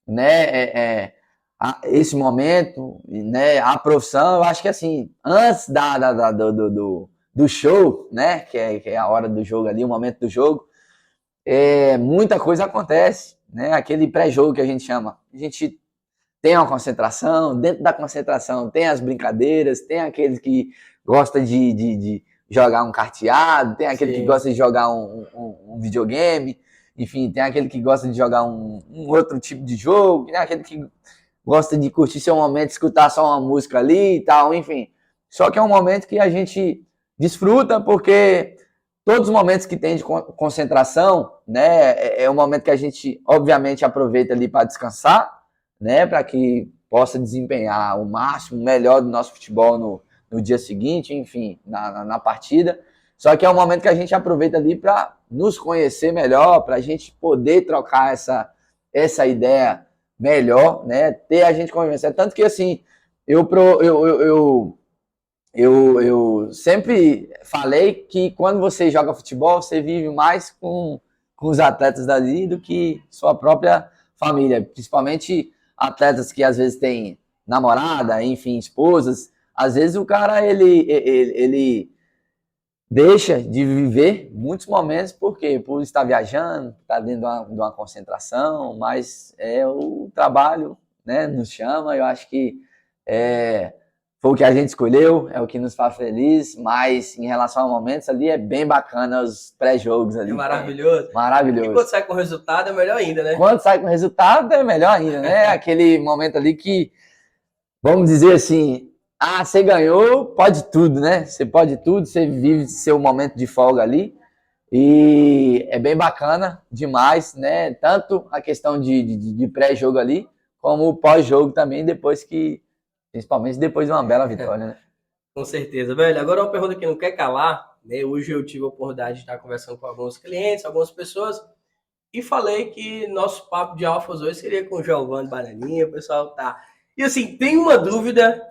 né? Esse momento, né, a profissão, eu acho que assim, antes do show, né, que é a hora do jogo ali, o momento do jogo, muita coisa acontece, né, aquele pré-jogo que a gente chama. A gente tem uma concentração, dentro da concentração tem as brincadeiras, tem aquele que gosta de jogar um carteado, tem aquele que gosta de jogar um videogame, enfim, tem aquele que gosta de jogar um outro tipo de jogo, tem aquele que gosta de curtir seu momento, escutar só uma música ali e tal, enfim. Só que é um momento que a gente desfruta porque todos os momentos que tem de concentração, né, é um momento que a gente obviamente aproveita ali para descansar, né, para que possa desempenhar o máximo, melhor do nosso futebol no dia seguinte, enfim, na partida. Só que é um momento que a gente aproveita ali para nos conhecer melhor, para a gente poder trocar essa ideia melhor, né? Ter a gente convencer. Tanto que, assim, eu sempre falei que quando você joga futebol, você vive mais com os atletas dali do que sua própria família. Principalmente atletas que às vezes têm namorada, enfim, esposas. Às vezes o cara, ele deixa de viver muitos momentos, porque por estar viajando, estar dentro de uma concentração, mas o trabalho, né, nos chama. Eu acho que foi o que a gente escolheu, é o que nos faz feliz, mas em relação a momentos ali, é bem bacana os pré-jogos ali. É maravilhoso. Maravilhoso. E quando sai com o resultado é melhor ainda, né? Quando sai com o resultado é melhor ainda, né? Aquele momento ali que, vamos dizer assim, você ganhou, pode tudo, né? Você pode tudo, você vive seu momento de folga ali. E é bem bacana demais, né? Tanto a questão de pré-jogo ali, como o pós-jogo também, principalmente depois de uma bela vitória, né? Com certeza, velho. Agora uma pergunta que não quer calar, né? Hoje eu tive a oportunidade de estar conversando com alguns clientes, algumas pessoas, e falei que nosso papo de alfas hoje seria com o Giovanni Bananinha, o pessoal tá. E assim, tem uma dúvida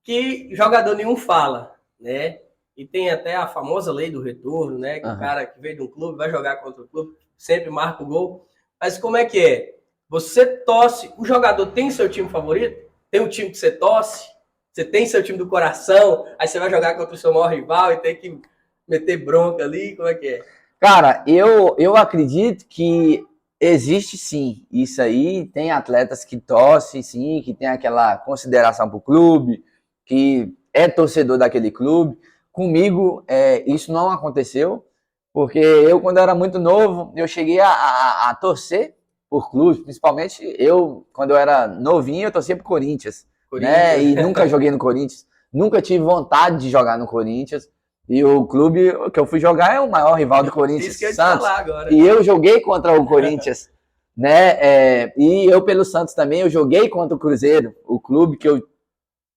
que jogador nenhum fala, né? E tem até a famosa lei do retorno, né? Que o cara que veio de um clube vai jogar contra o clube, sempre marca o gol. Mas como é que é? Você torce, o jogador tem seu time favorito? Tem um time que você torce? Você tem seu time do coração? Aí você vai jogar contra o seu maior rival e tem que meter bronca ali? Como é que é? Cara, eu acredito que existe sim isso aí. Tem atletas que torcem, sim, que tem aquela consideração pro clube, que é torcedor daquele clube. Comigo, isso não aconteceu, porque eu, quando era muito novo, eu cheguei a torcer por clubes, principalmente eu, quando eu era novinho, eu torcia pro Corinthians, né? E nunca joguei no Corinthians, nunca tive vontade de jogar no Corinthians. E o clube que eu fui jogar é o maior rival do Corinthians, Isso que eu ia te Santos. falar agora. E eu joguei contra o Corinthians, né? E eu pelo Santos também, eu joguei contra o Cruzeiro, o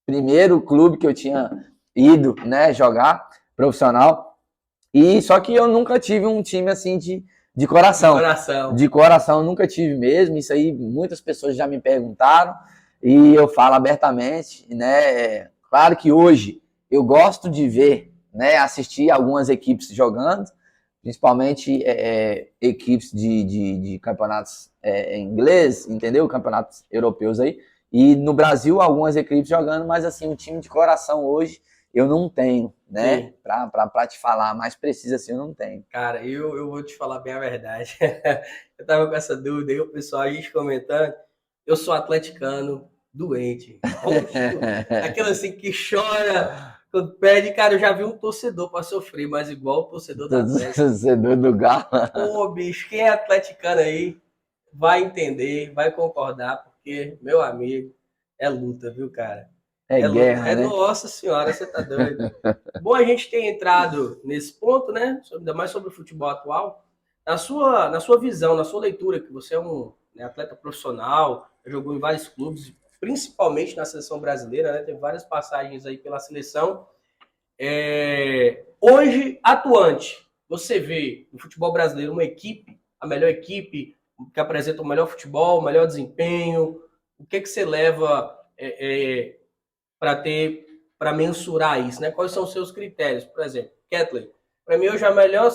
primeiro clube que eu tinha ido, né, jogar profissional. E só que eu nunca tive um time assim de coração. De coração nunca tive mesmo. Isso aí muitas pessoas já me perguntaram e eu falo abertamente, né? Claro que hoje eu gosto de ver, né, assistir algumas equipes jogando, principalmente equipes de campeonatos inglês, entendeu? Campeonatos europeus aí. E no Brasil, algumas equipes jogando, mas assim, um time de coração hoje eu não tenho, né? Pra te falar mais preciso assim, eu não tenho. Cara, eu vou te falar bem a verdade. Eu tava com essa dúvida aí, o pessoal, a gente comentando. Eu sou atleticano doente. Aquele assim que chora quando perde. Cara, eu já vi um torcedor para sofrer, mas igual o torcedor da Atlético. Torcedor do Galo. Pô, bicho, quem é atleticano aí vai entender, vai concordar, porque, meu amigo, é luta, viu, cara? É guerra, né? Nossa senhora, você tá doido. Bom, a gente tem entrado nesse ponto, né? Ainda mais sobre o futebol atual. Na sua visão, na sua leitura, que você é um, né, atleta profissional, jogou em vários clubes, principalmente na seleção brasileira, né? Teve várias passagens aí pela seleção. Hoje, atuante, você vê no futebol brasileiro uma equipe, a melhor equipe, que apresenta o melhor futebol, o melhor desempenho. O que você leva para mensurar isso, né? Quais são os seus critérios? Por exemplo, Ketley, para mim hoje a melhor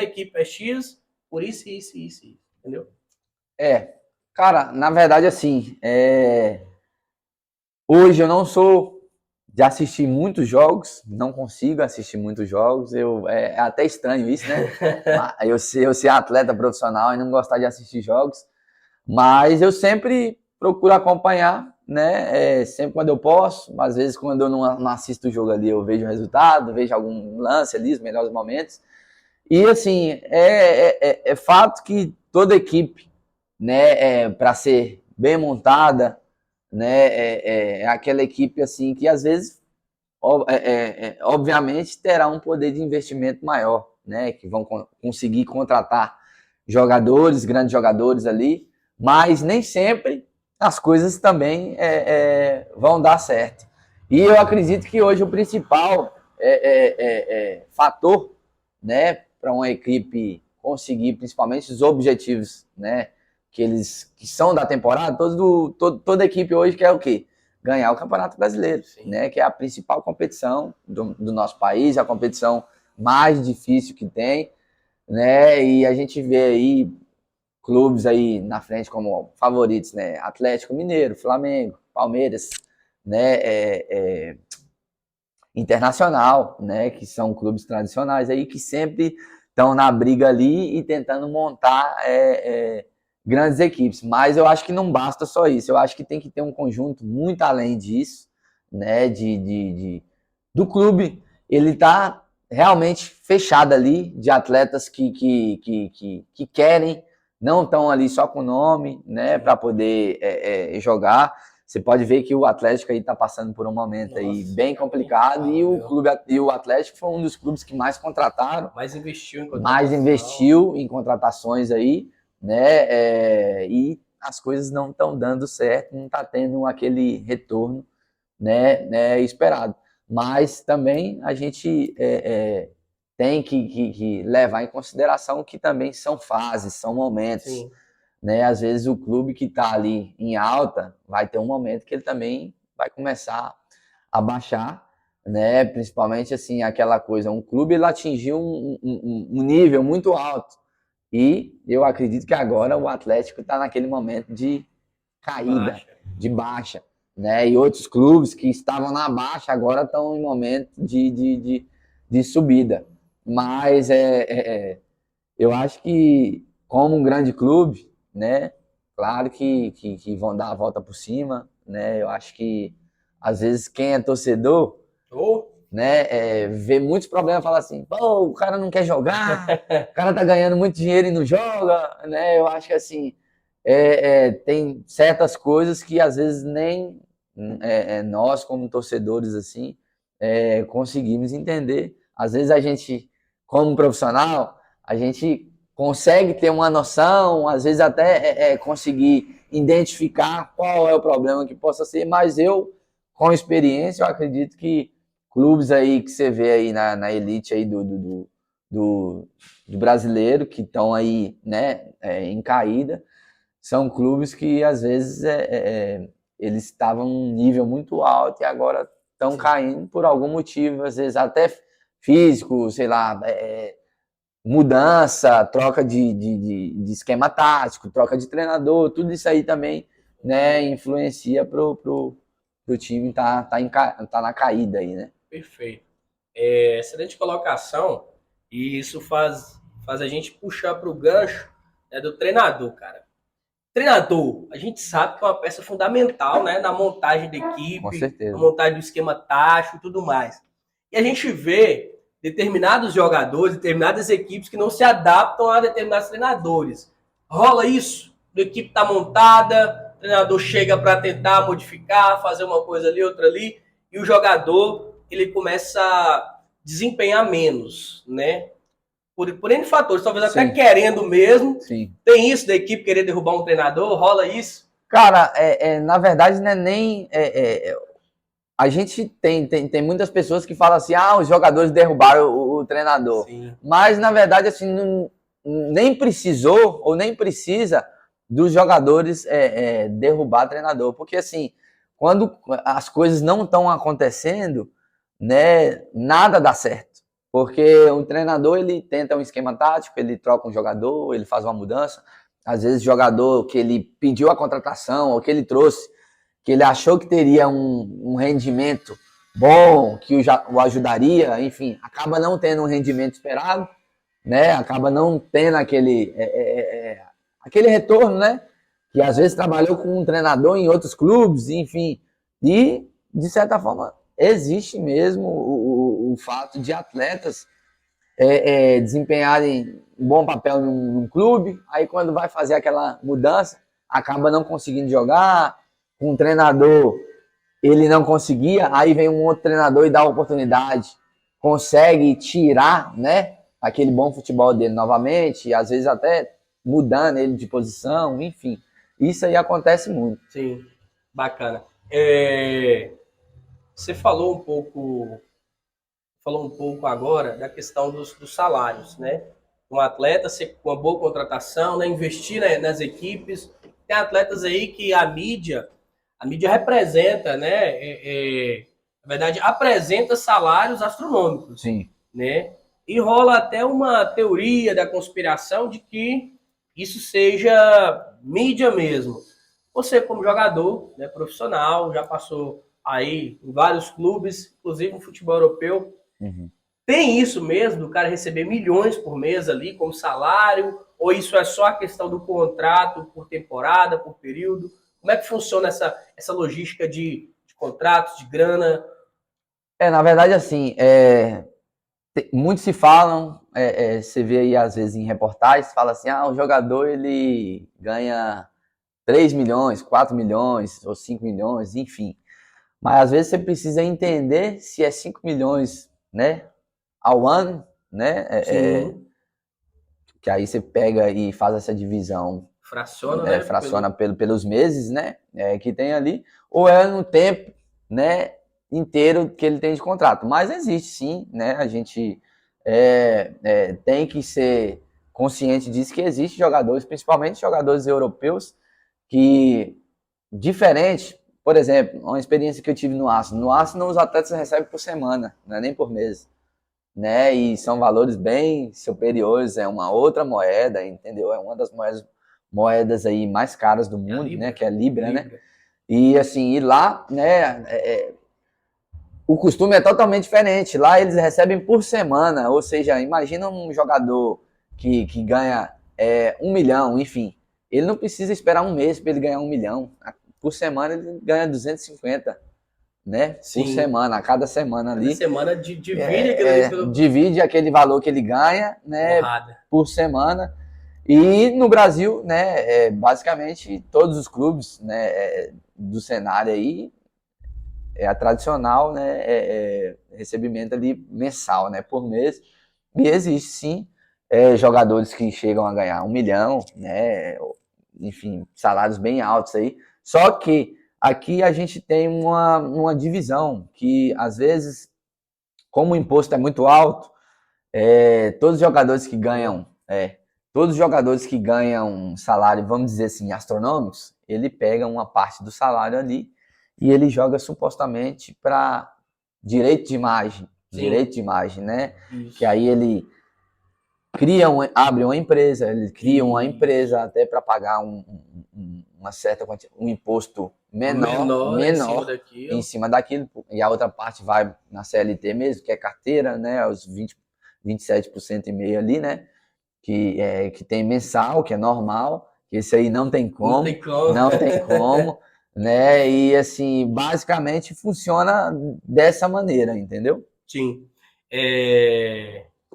equipe é X, por isso, entendeu? Cara, na verdade, assim, hoje eu não sou de assistir muitos jogos, não consigo assistir muitos jogos, é até estranho isso, né? Eu ser atleta profissional e não gostar de assistir jogos, mas eu sempre procuro acompanhar, né? Sempre quando eu posso, às vezes quando eu não assisto o jogo ali, eu vejo o resultado, vejo algum lance ali, os melhores momentos. E assim, é fato que toda equipe, né, para ser bem montada, né, é aquela equipe assim que às vezes, obviamente, terá um poder de investimento maior, né, que vão conseguir contratar jogadores, grandes jogadores ali, mas nem sempre as coisas também vão dar certo. E eu acredito que hoje o principal fator, né, para uma equipe conseguir principalmente os objetivos, né, que são da temporada, toda equipe hoje quer o quê? Ganhar o Campeonato Brasileiro, né, que é a principal competição do nosso país, a competição mais difícil que tem, né, e a gente vê aí clubes aí na frente como favoritos, né, Atlético Mineiro, Flamengo, Palmeiras, né, Internacional, né, que são clubes tradicionais aí que sempre estão na briga ali e tentando montar grandes equipes. Mas eu acho que não basta só isso. Eu acho que tem que ter um conjunto muito além disso, né, do clube. Ele tá realmente fechado ali de atletas que querem, não estão ali só com o nome, né, para poder jogar. Você pode ver que o Atlético aí está passando por um momento aí bem complicado e o Atlético foi um dos clubes que mais contrataram, mais investiu em contratações aí, né? E as coisas não estão dando certo, não está tendo aquele retorno, né, esperado. Mas também a gente tem que levar em consideração que também são fases, são momentos. Sim. Né? Às vezes o clube que está ali em alta vai ter um momento que ele também vai começar a baixar, né? Principalmente assim, aquela coisa, um clube ele atingiu um nível muito alto e eu acredito que agora o Atlético está naquele momento de caída, de baixa, né? E outros clubes que estavam na baixa agora estão em momento de subida. Mas eu acho que como um grande clube, né? Claro que vão dar a volta por cima, né? Eu acho que às vezes quem é torcedor, né, vê muitos problemas, fala assim, pô, o cara não quer jogar, o cara tá ganhando muito dinheiro e não joga, né? Eu acho que assim tem certas coisas que às vezes nem nós como torcedores assim conseguimos entender. Às vezes a gente, como profissional, a gente consegue ter uma noção, às vezes até conseguir identificar qual é o problema que possa ser, mas eu, com experiência, eu acredito que clubes aí que você vê aí na elite aí do brasileiro, que estão aí, né, em caída, são clubes que às vezes eles estavam em um nível muito alto e agora estão caindo por algum motivo, às vezes até físico, sei lá, mudança, troca de esquema tático, troca de treinador, tudo isso aí também, né, influencia pro time tá na caída aí, né? Perfeito. Excelente colocação e isso faz a gente puxar para o gancho, né, do treinador, cara. Treinador, a gente sabe que é uma peça fundamental, né, na montagem da equipe, Com certeza. na montagem do esquema tático e tudo mais. E a gente vê determinados jogadores, determinadas equipes que não se adaptam a determinados treinadores. Rola isso? A equipe está montada, o treinador chega para tentar modificar, fazer uma coisa ali, outra ali, e o jogador ele começa a desempenhar menos, né? Por N fatores, talvez até Sim, querendo mesmo. sim. Tem isso da equipe querer derrubar um treinador? Rola isso? Cara, na verdade, não é nem. A gente tem muitas pessoas que falam assim: ah, os jogadores derrubaram o treinador. Sim. Mas, na verdade, assim, nem precisou ou nem precisa dos jogadores derrubar treinador. Porque, assim, quando as coisas não estão acontecendo, né, nada dá certo. Porque o treinador, ele tenta um esquema tático, ele troca um jogador, ele faz uma mudança. Às vezes, jogador que ele pediu a contratação ou que ele trouxe, que ele achou que teria um rendimento bom, que o ajudaria, enfim, acaba não tendo um rendimento esperado, né? Acaba não tendo aquele retorno, né? Que às vezes trabalhou com um treinador em outros clubes, enfim. E, de certa forma, existe mesmo o fato de atletas desempenharem um bom papel num clube, aí quando vai fazer aquela mudança, acaba não conseguindo jogar, com um treinador ele não conseguia, aí vem um outro treinador e dá a oportunidade, consegue tirar, né, aquele bom futebol dele novamente, e às vezes até mudando ele de posição, enfim. Isso aí acontece muito. Sim, bacana. Você falou um pouco agora da questão dos salários, né? Um atleta com uma boa contratação, né? Investir, né, nas equipes. Tem atletas aí que a mídia representa, né? Na verdade, apresenta salários astronômicos, Sim. né? E rola até uma teoria da conspiração de que isso seja mídia mesmo. Você, como jogador, né, profissional, já passou aí em vários clubes, inclusive no futebol europeu. Uhum. Tem isso mesmo, do cara receber milhões por mês ali como salário? Ou isso é só a questão do contrato por temporada, por período? Como é que funciona essa logística de contratos, de grana? Na verdade, assim, muitos se falam, você vê aí às vezes em reportagens, fala assim, ah, o jogador ele ganha 3 milhões, 4 milhões ou 5 milhões, enfim. Mas às vezes você precisa entender se é 5 milhões, né, ao ano, né, Sim, que aí você pega e faz essa divisão, fraciona, né? fraciona pelos meses, né, que tem ali, ou é no tempo, né, inteiro que ele tem de contrato. Mas existe sim, né, a gente tem que ser consciente disso, que existe jogadores, principalmente jogadores europeus, que diferente, por exemplo, uma experiência que eu tive no Arsenal. No Arsenal, os atletas recebem por semana, não é nem por mês, né? E são valores bem superiores, é uma outra moeda, entendeu? É uma das moedas aí mais caras do É a mundo, né? Libra. Que é a Libra, né? Libra. E assim, e lá, né? O costume é totalmente diferente. Lá eles recebem por semana, ou seja, imagina um jogador que ganha 1 milhão, enfim. Ele não precisa esperar um mês para ele ganhar 1 milhão. Por semana ele ganha 250, né? Por Sim. semana, a cada semana Cada ali. semana divide aquilo ali pelo Divide aquele valor que ele ganha, né? porrada. Por semana. E no Brasil, né? Basicamente todos os clubes, né? Do cenário aí é a tradicional, né, recebimento ali mensal, né, por mês. E existe sim jogadores que chegam a ganhar 1 milhão, né, enfim, salários bem altos aí. Só que aqui a gente tem uma divisão que às vezes, como o imposto é muito alto, todos os jogadores que ganham, todos os jogadores que ganham um salário, vamos dizer assim, astronômicos, ele pega uma parte do salário ali e ele joga supostamente para Sim, direito de imagem, né? Que isso. aí ele abre uma empresa, ele cria uma Isso. empresa até para pagar uma certa quantidade, um imposto Menor, né, em cima menor em daquilo. cima daquilo, e a outra parte vai na CLT mesmo, que é carteira, né? Os 27% e meio ali, né? Que tem mensal, que é normal, que esse aí não tem Não tem como, como. não tem como, né? E assim, basicamente funciona dessa maneira, entendeu? Sim.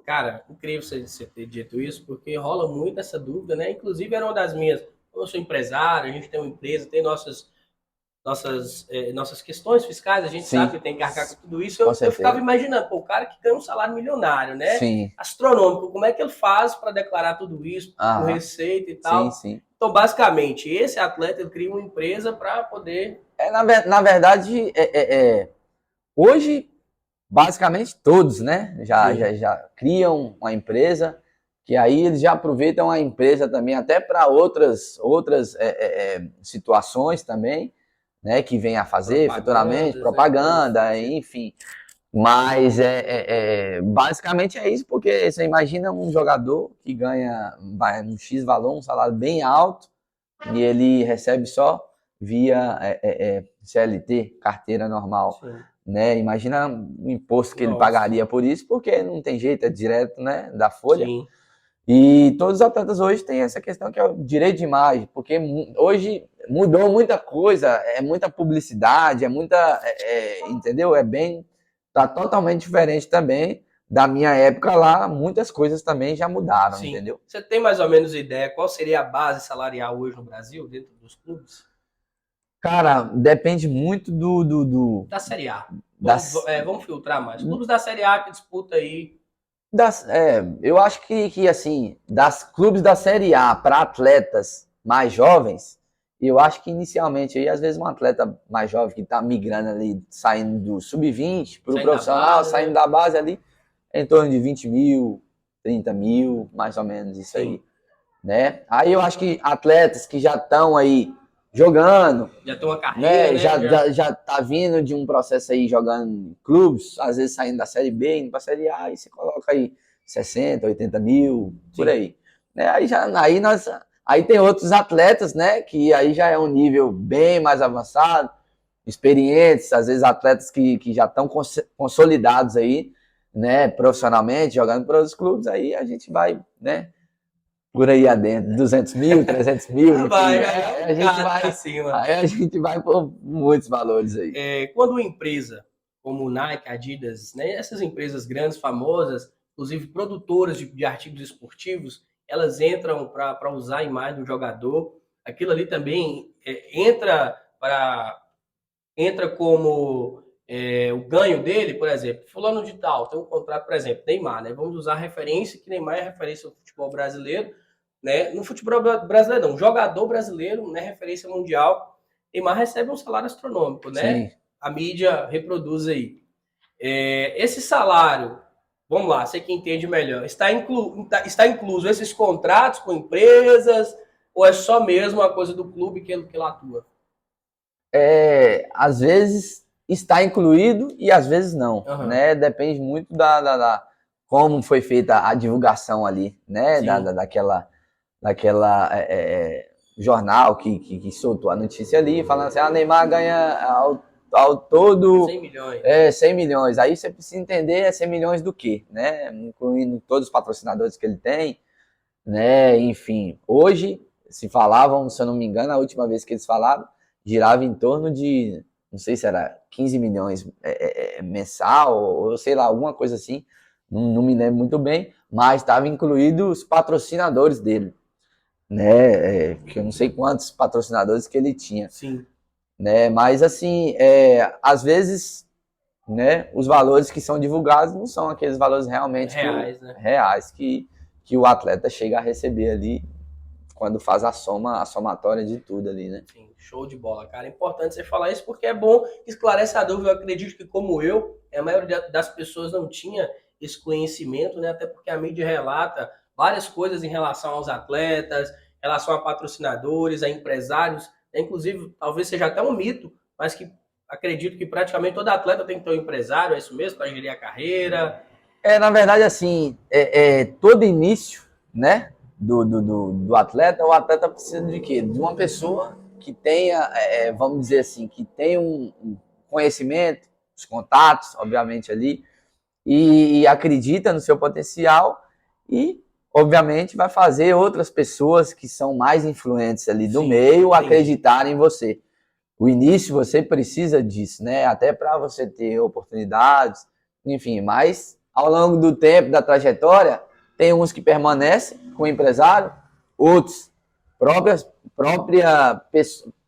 Cara, incrível você ter dito isso, porque rola muito essa dúvida, né? Inclusive era uma das minhas. Eu sou empresário, a gente tem uma empresa, tem nossas nossas questões fiscais, a gente Sim. sabe que tem que arcar com tudo isso. Com Eu certeza. ficava imaginando, pô, o cara que ganha um salário milionário, né? Sim. Astronômico, como é que ele faz para declarar tudo isso, com Aham. receita e tal? Sim. Então, basicamente, esse atleta ele cria uma empresa para poder... Na verdade, hoje, basicamente todos, né? Já criam uma empresa, que aí eles já aproveitam a empresa também até para outras situações também, né? Que vem a fazer futuramente, propaganda, enfim. Mas basicamente é isso, porque você imagina um jogador que ganha um X valor, um salário bem alto, e ele recebe só via CLT, carteira normal. Sim. Né? Imagina o imposto que ele pagaria por isso, porque não tem jeito, é direto, né, da folha. Sim. E todos os atletas hoje têm essa questão que é o direito de imagem, porque hoje mudou muita coisa, é muita publicidade, entendeu? Tá totalmente diferente também da minha época lá, muitas coisas também já mudaram, Sim. Entendeu? Você tem mais ou menos ideia qual seria a base salarial hoje no Brasil, dentro dos clubes? Cara, depende muito da Série A. Vamos filtrar mais. Clubes da Série A que disputa aí. Eu acho que assim, das clubes da Série A para atletas mais jovens, eu acho que inicialmente aí, às vezes, um atleta mais jovem que está migrando ali, saindo do sub-20 para o profissional, saindo da base ali, em torno de 20 mil, 30 mil, mais ou menos isso aí. Né? Aí eu acho que atletas que já estão aí jogando, já tem uma carreira, né? Já tá vindo de um processo aí jogando em clubes, às vezes saindo da Série B, indo para a Série A, e você coloca aí 60, 80 mil, por aí. Né? Aí tem outros atletas, né? Que aí já é um nível bem mais avançado, experientes, às vezes atletas que já estão consolidados aí, né? Profissionalmente, jogando para outros clubes, aí a gente vai, né? Por aí adentro, 200 mil, 300 mil, aí a gente vai por muitos valores aí. Quando uma empresa como Nike, Adidas, né, essas empresas grandes, famosas, inclusive produtoras de artigos esportivos, elas entram para usar a imagem do jogador, aquilo ali também entra como o ganho dele, por exemplo, fulano de tal, tem um contrato, por exemplo, Neymar, né? Vamos usar a referência, que Neymar é referência ao futebol brasileiro, né? No futebol brasileiro não, jogador brasileiro, né? Referência mundial, Neymar recebe um salário astronômico, né? Sim. A mídia reproduz aí. Esse salário, vamos lá, você que entende melhor, está incluso esses contratos com empresas ou é só mesmo a coisa do clube que ele atua? Às vezes está incluído e às vezes não, né? Depende muito da como foi feita a divulgação ali, né? Daquela jornal que soltou a notícia ali, falando assim, Neymar ganha ao todo 100 milhões. 100 milhões. Aí você precisa entender 100 milhões do quê, né? Incluindo todos os patrocinadores que ele tem, né? Enfim, hoje se falavam, se eu não me engano, a última vez que eles falaram, girava em torno de, não sei se era 15 milhões mensal, ou sei lá, alguma coisa assim, não me lembro muito bem, mas estava incluído os patrocinadores dele, né? Que eu não sei quantos patrocinadores que ele tinha. Sim. Né? Mas assim, às vezes, né, os valores que são divulgados não são aqueles valores realmente reais que o atleta chega a receber ali quando faz a somatória de tudo ali, né? Sim, show de bola, cara. É importante você falar isso porque é bom, esclarece a dúvida. Eu acredito que, como a maioria das pessoas não tinha esse conhecimento, né? Até porque a mídia relata várias coisas em relação aos atletas, em relação a patrocinadores, a empresários. Inclusive, talvez seja até um mito, mas que acredito que praticamente todo atleta tem que ter um empresário, é isso mesmo, para gerir a carreira. Na verdade, assim, todo início, né? Do atleta, o atleta precisa de quê? De uma pessoa que tenha, vamos dizer assim, que tenha um conhecimento, os contatos, obviamente, ali, e acredita no seu potencial e, obviamente, vai fazer outras pessoas que são mais influentes ali do meio acreditarem em você. O início você precisa disso, né? Até para você ter oportunidades, enfim, mas ao longo do tempo, da trajetória, tem uns que permanecem com o empresário, outros,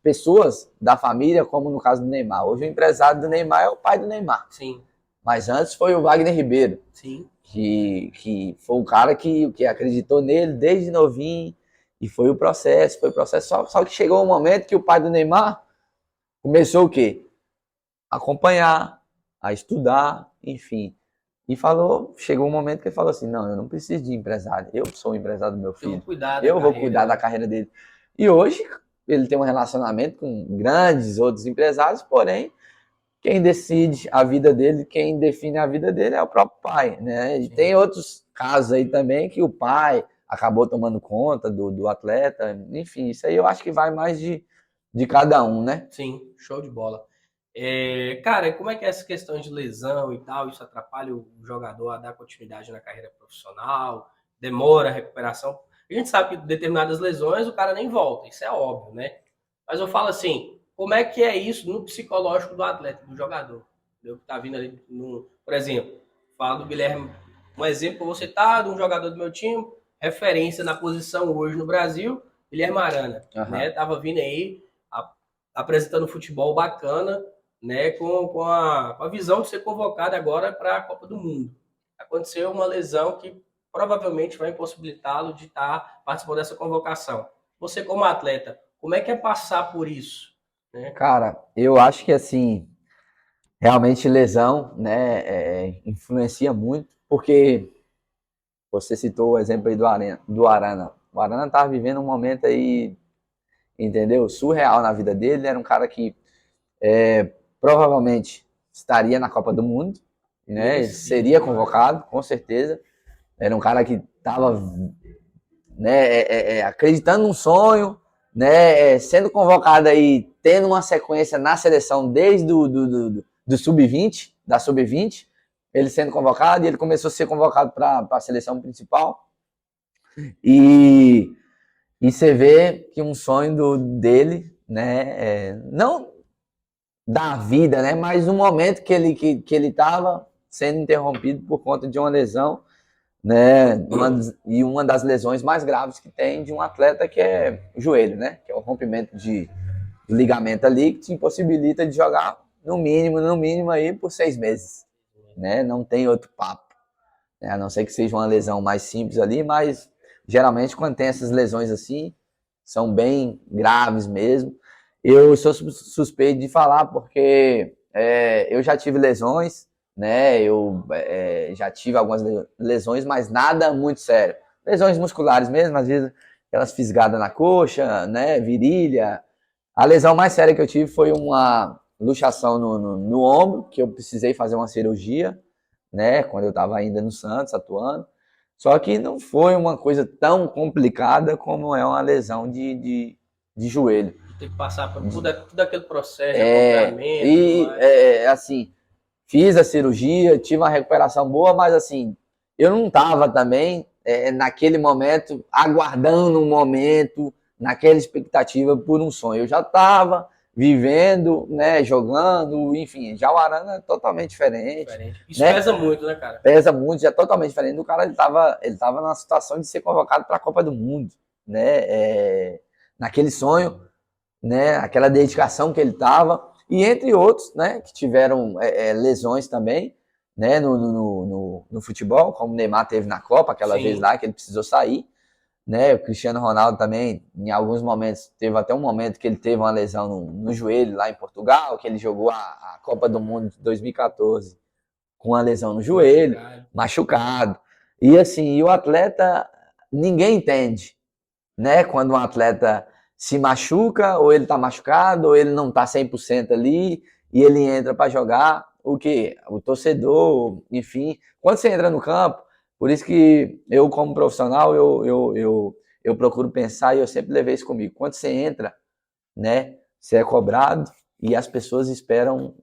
pessoas da família, como no caso do Neymar. Hoje o empresário do Neymar é o pai do Neymar. Sim. Mas antes foi o Wagner Ribeiro. Sim. Que foi o cara que acreditou nele desde novinho. E foi o processo. Só que chegou um momento que o pai do Neymar começou o quê? A acompanhar, a estudar, enfim. E chegou um momento que ele falou assim, não, eu não preciso de empresário, eu sou o empresário do meu filho, eu vou cuidar da carreira dele. E hoje ele tem um relacionamento com grandes outros empresários, porém, quem decide a vida dele, quem define a vida dele é o próprio pai, né? E tem outros casos aí também que o pai acabou tomando conta do atleta, enfim, isso aí eu acho que vai mais de cada um, né? Sim, show de bola. Cara, como é que é essa questão de lesão e tal? Isso atrapalha o jogador a dar continuidade na carreira profissional? Demora a recuperação? A gente sabe que determinadas lesões o cara nem volta, isso é óbvio, né? Mas eu falo assim, como é que é isso no psicológico do atleta, do jogador? Entendeu? Que tá vindo ali, por exemplo, falo do Guilherme, um exemplo que eu vou citar de um jogador do meu time, referência na posição hoje no Brasil, Guilherme Arana, né? Tava vindo aí apresentando futebol bacana, né, com a visão de ser convocado agora para a Copa do Mundo. Aconteceu uma lesão que provavelmente vai impossibilitá-lo de estar participando dessa convocação. Você, como atleta, como é que é passar por isso? Né? Cara, eu acho que assim, realmente lesão, né, influencia muito, porque você citou o exemplo aí do Arana. O Arana estava vivendo um momento aí, entendeu? Surreal na vida dele. Era um cara que provavelmente estaria na Copa do Mundo, né? Ele seria convocado, com certeza. Era um cara que estava, né, acreditando num sonho, né, sendo convocado aí, tendo uma sequência na seleção desde do sub-20, da sub-20, ele sendo convocado, e ele começou a ser convocado para a seleção principal. E você vê que um sonho dele, né, não da vida, né, mas um momento que ele estava sendo interrompido por conta de uma lesão, né, uma das lesões mais graves que tem de um atleta, que é o joelho, né, que é o rompimento do ligamento ali, que te impossibilita de jogar no mínimo aí por 6 meses, né, não tem outro papo, né, a não ser que seja uma lesão mais simples ali, mas geralmente quando tem essas lesões assim, são bem graves mesmo. Eu sou suspeito de falar porque eu já tive lesões, né? Eu já tive algumas lesões, mas nada muito sério. Lesões musculares mesmo, às vezes aquelas fisgadas na coxa, né? Virilha. A lesão mais séria que eu tive foi uma luxação no ombro, que eu precisei fazer uma cirurgia, né? Quando eu estava ainda no Santos, atuando. Só que não foi uma coisa tão complicada como é uma lesão de joelho. Tem que passar por tudo aquele processo de acompanhamento. E assim, fiz a cirurgia, tive uma recuperação boa, mas assim, eu não estava também naquele momento, aguardando um momento, naquela expectativa por um sonho. Eu já estava vivendo, né, jogando, enfim, já o Arana é totalmente diferente. Isso, né? Pesa muito, né, cara? Pesa muito, já é totalmente diferente do cara. Ele tava numa situação de ser convocado para a Copa do Mundo, né, naquele sonho, né, aquela dedicação que ele tava, e entre outros, né, que tiveram lesões também, né, no futebol, como o Neymar teve na Copa, aquela Sim. vez lá que ele precisou sair, né, o Cristiano Ronaldo também, em alguns momentos, teve até um momento que ele teve uma lesão no joelho lá em Portugal, que ele jogou a Copa do Mundo de 2014 com uma lesão no joelho, machucado. E assim, e o atleta, ninguém entende, né, quando um atleta se machuca, ou ele tá machucado, ou ele não tá 100% ali, e ele entra para jogar, o que? O torcedor, enfim, quando você entra no campo, por isso que eu, como profissional, eu procuro pensar, e eu sempre levei isso comigo, quando você entra, né, você é cobrado, e as pessoas esperam,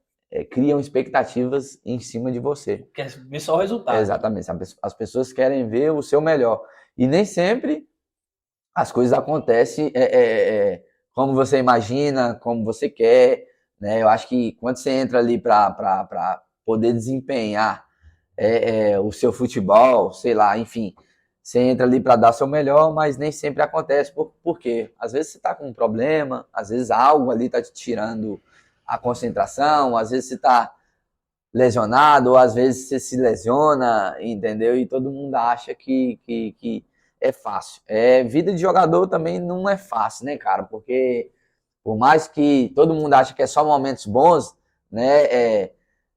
criam expectativas em cima de você. Quer ver só o resultado. Exatamente, as pessoas querem ver o seu melhor, e nem sempre as coisas acontecem como você imagina, como você quer, né? Eu acho que quando você entra ali para poder desempenhar o seu futebol, sei lá, enfim, você entra ali para dar seu melhor, mas nem sempre acontece. Por quê? Às vezes você está com um problema, às vezes algo ali está te tirando a concentração, às vezes você está lesionado, ou às vezes você se lesiona, entendeu? E todo mundo acha que é fácil. Vida de jogador também não é fácil, né, cara? Porque por mais que todo mundo ache que é só momentos bons, né?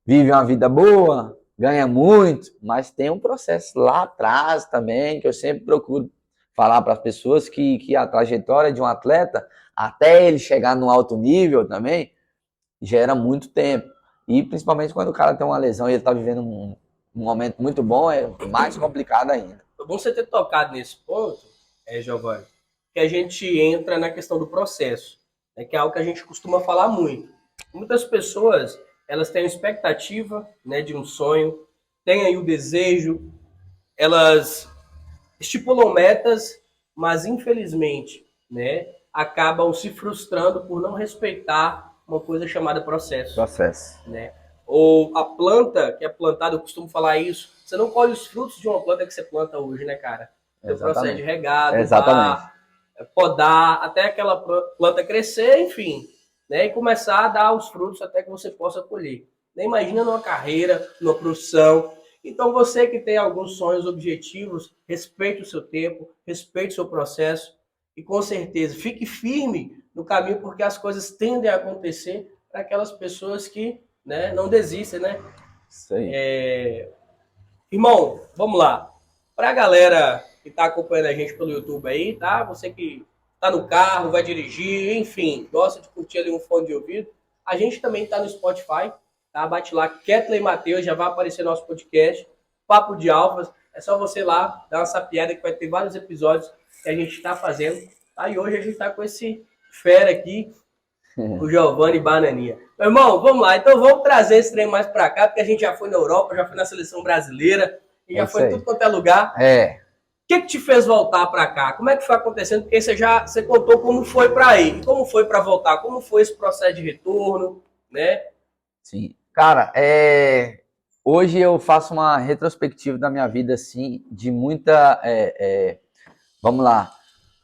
Vive uma vida boa, ganha muito, mas tem um processo lá atrás também, que eu sempre procuro falar para as pessoas que a trajetória de um atleta, até ele chegar no alto nível também, gera muito tempo. E principalmente quando o cara tem uma lesão e ele está vivendo um momento muito bom, é mais complicado ainda. Foi bom você ter tocado nesse ponto, Giovanni, que a gente entra na questão do processo, né, que é algo que a gente costuma falar muito. Muitas pessoas, elas têm a expectativa, né, de um sonho, têm aí o desejo, elas estipulam metas, mas infelizmente, né, acabam se frustrando por não respeitar uma coisa chamada processo. Né? Ou a planta que é plantada, eu costumo falar isso, você não colhe os frutos de uma planta que você planta hoje, né, cara? Tem o processo de regado, podar, até aquela planta crescer, enfim, né, e começar a dar os frutos até que você possa colher. Imagina numa carreira, numa profissão. Então, você que tem alguns sonhos, objetivos, respeite o seu tempo, respeite o seu processo e, com certeza, fique firme no caminho, porque as coisas tendem a acontecer para aquelas pessoas que, né, não desistem, né? Isso aí. Irmão, vamos lá. Para a galera que está acompanhando a gente pelo YouTube aí, tá? Você que está no carro, vai dirigir, enfim, gosta de curtir ali um fone de ouvido, a gente também está no Spotify, tá? Bate lá, Ketley Matheus, já vai aparecer nosso podcast, Papo de Alfas. É só você lá dar uma sapiada que vai ter vários episódios que a gente está fazendo. Tá? E hoje a gente está com esse fera aqui, o Giovanni Bananinha. Meu irmão, vamos lá. Então vamos trazer esse trem mais para cá, porque a gente já foi na Europa, já foi na seleção brasileira, e já foi em tudo quanto é lugar. O que te fez voltar para cá? Como é que foi acontecendo? Porque você contou como foi para ir, como foi para voltar, como foi esse processo de retorno, né? Sim. Cara, hoje eu faço uma retrospectiva da minha vida, assim, de muita, vamos lá,